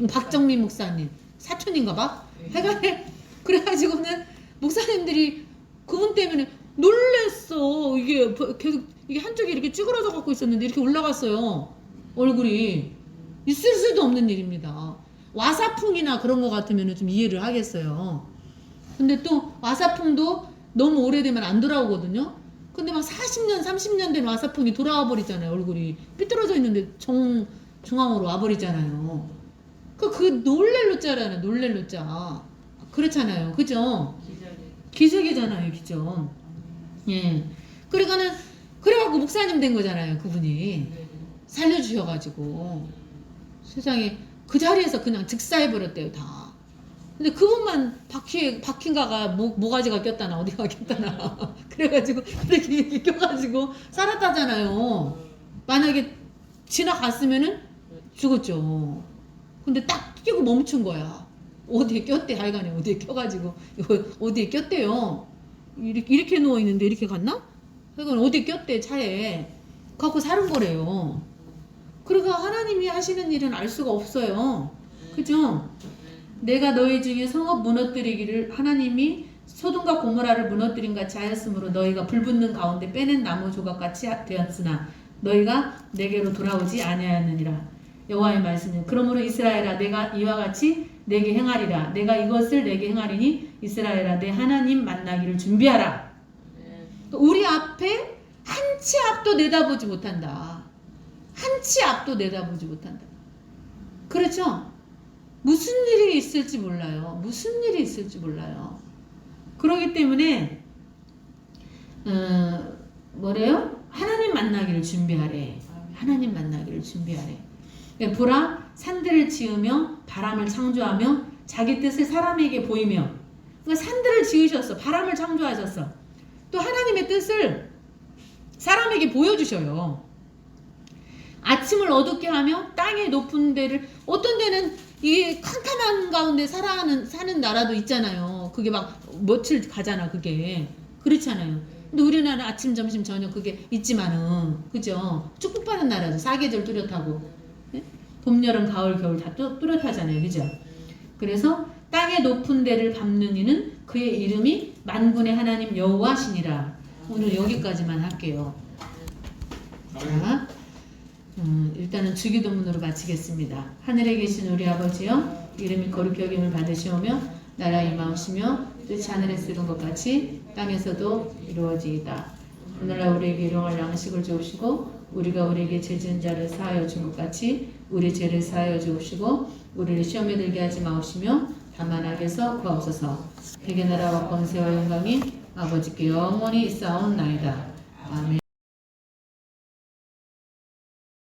박정민 목사님. 사촌인가 봐. 그래가지고 계속 이게 한쪽이 이렇게 쭈그러져 갖고 있었는데 이렇게 올라갔어요. 얼굴이. 있을 수도 없는 일입니다. 와사풍이나 그런 거 같으면 좀 이해를 하겠어요. 근데 또 와사풍도 너무 오래되면 안 돌아오거든요. 근데 막 40년, 30년 된 와사풍이 돌아와 버리잖아요. 얼굴이 삐뚤어져 있는데 중앙으로 와버리잖아요. 그 놀렐로 자라는 놀렐로 자. 그렇잖아요. 그죠? 기적이잖아요. 기적. 예. 그래갖고 목사님 된 거잖아요. 그분이. 살려주셔가지고. 세상에 그 자리에서 그냥 즉사해버렸대요. 다. 근데 그분만 박힌가가 모가지가 꼈다나 어디가 꼈다나. 그래가지고 이렇게 껴가지고 살았다잖아요. 만약에 지나갔으면은 죽었죠. 근데 딱 끼고 멈춘 거야. 어디에 꼈대, 하여간에 어디에 껴가지고, 어디에 꼈대요. 이렇게 누워있는데 이렇게 갔나? 하여간 어디에 꼈대, 차에. 갖고 사는 거래요. 그러니까 하나님이 하시는 일은 알 수가 없어요. 그죠? 내가 너희 중에 성읍 무너뜨리기를 하나님이 소돔과 고모라를 무너뜨린 같이 하였으므로 너희가 불붙는 가운데 빼낸 나무 조각같이 되었으나 너희가 내게로 돌아오지 아니하였느니라. 여호와의 말씀은 그러므로 이스라엘아 내가 이와 같이 내게 행하리라. 내가 이것을 내게 행하리니 이스라엘아 내 하나님 만나기를 준비하라. 우리 앞에 한 치 앞도 내다보지 못한다. 한 치 앞도 내다보지 못한다. 그렇죠? 무슨 일이 있을지 몰라요. 무슨 일이 있을지 몰라요. 그렇기 때문에 뭐래요? 하나님 만나기를 준비하래. 하나님 만나기를 준비하래. 보라 산들을 지으며 바람을 창조하며 자기 뜻을 사람에게 보이며. 그러니까 산들을 지으셨어. 바람을 창조하셨어. 또 하나님의 뜻을 사람에게 보여주셔요. 아침을 어둡게 하며 땅의 높은 데를, 어떤 데는 이 캄캄한 가운데 사는 나라도 있잖아요. 그게 막 며칠 가잖아. 그게 그렇잖아요. 근데 우리나라 아침 점심 저녁 그게 있지만은, 그죠? 축복받은 나라죠. 사계절 뚜렷하고, 네? 봄 여름 가을 겨울 다 뚜렷하잖아요. 그죠? 그래서 땅의 높은 데를 밟는 이는 그의 이름이 만군의 하나님 여호와시니라. 오늘 여기까지만 할게요. 자, 일단은 주기도문으로 마치겠습니다. 하늘에 계신 우리 아버지여, 이름이 거룩히 여김을 받으시오며 나라 임하옵시며 뜻이 하늘에 쓰는 것 같이 땅에서도 이루어지이다. 오늘날 우리에게 일용할 양식을 주옵시고 우리가 우리에게 죄 지은 자를 사하여 준 것 같이 우리 죄를 사하여 주옵시고 우리를 시험에 들게 하지 마옵시며 다만 악에서 구하옵소서. 백의 나라와 권세와 영광이 아버지께 영원히 있사옵나이다. 아멘.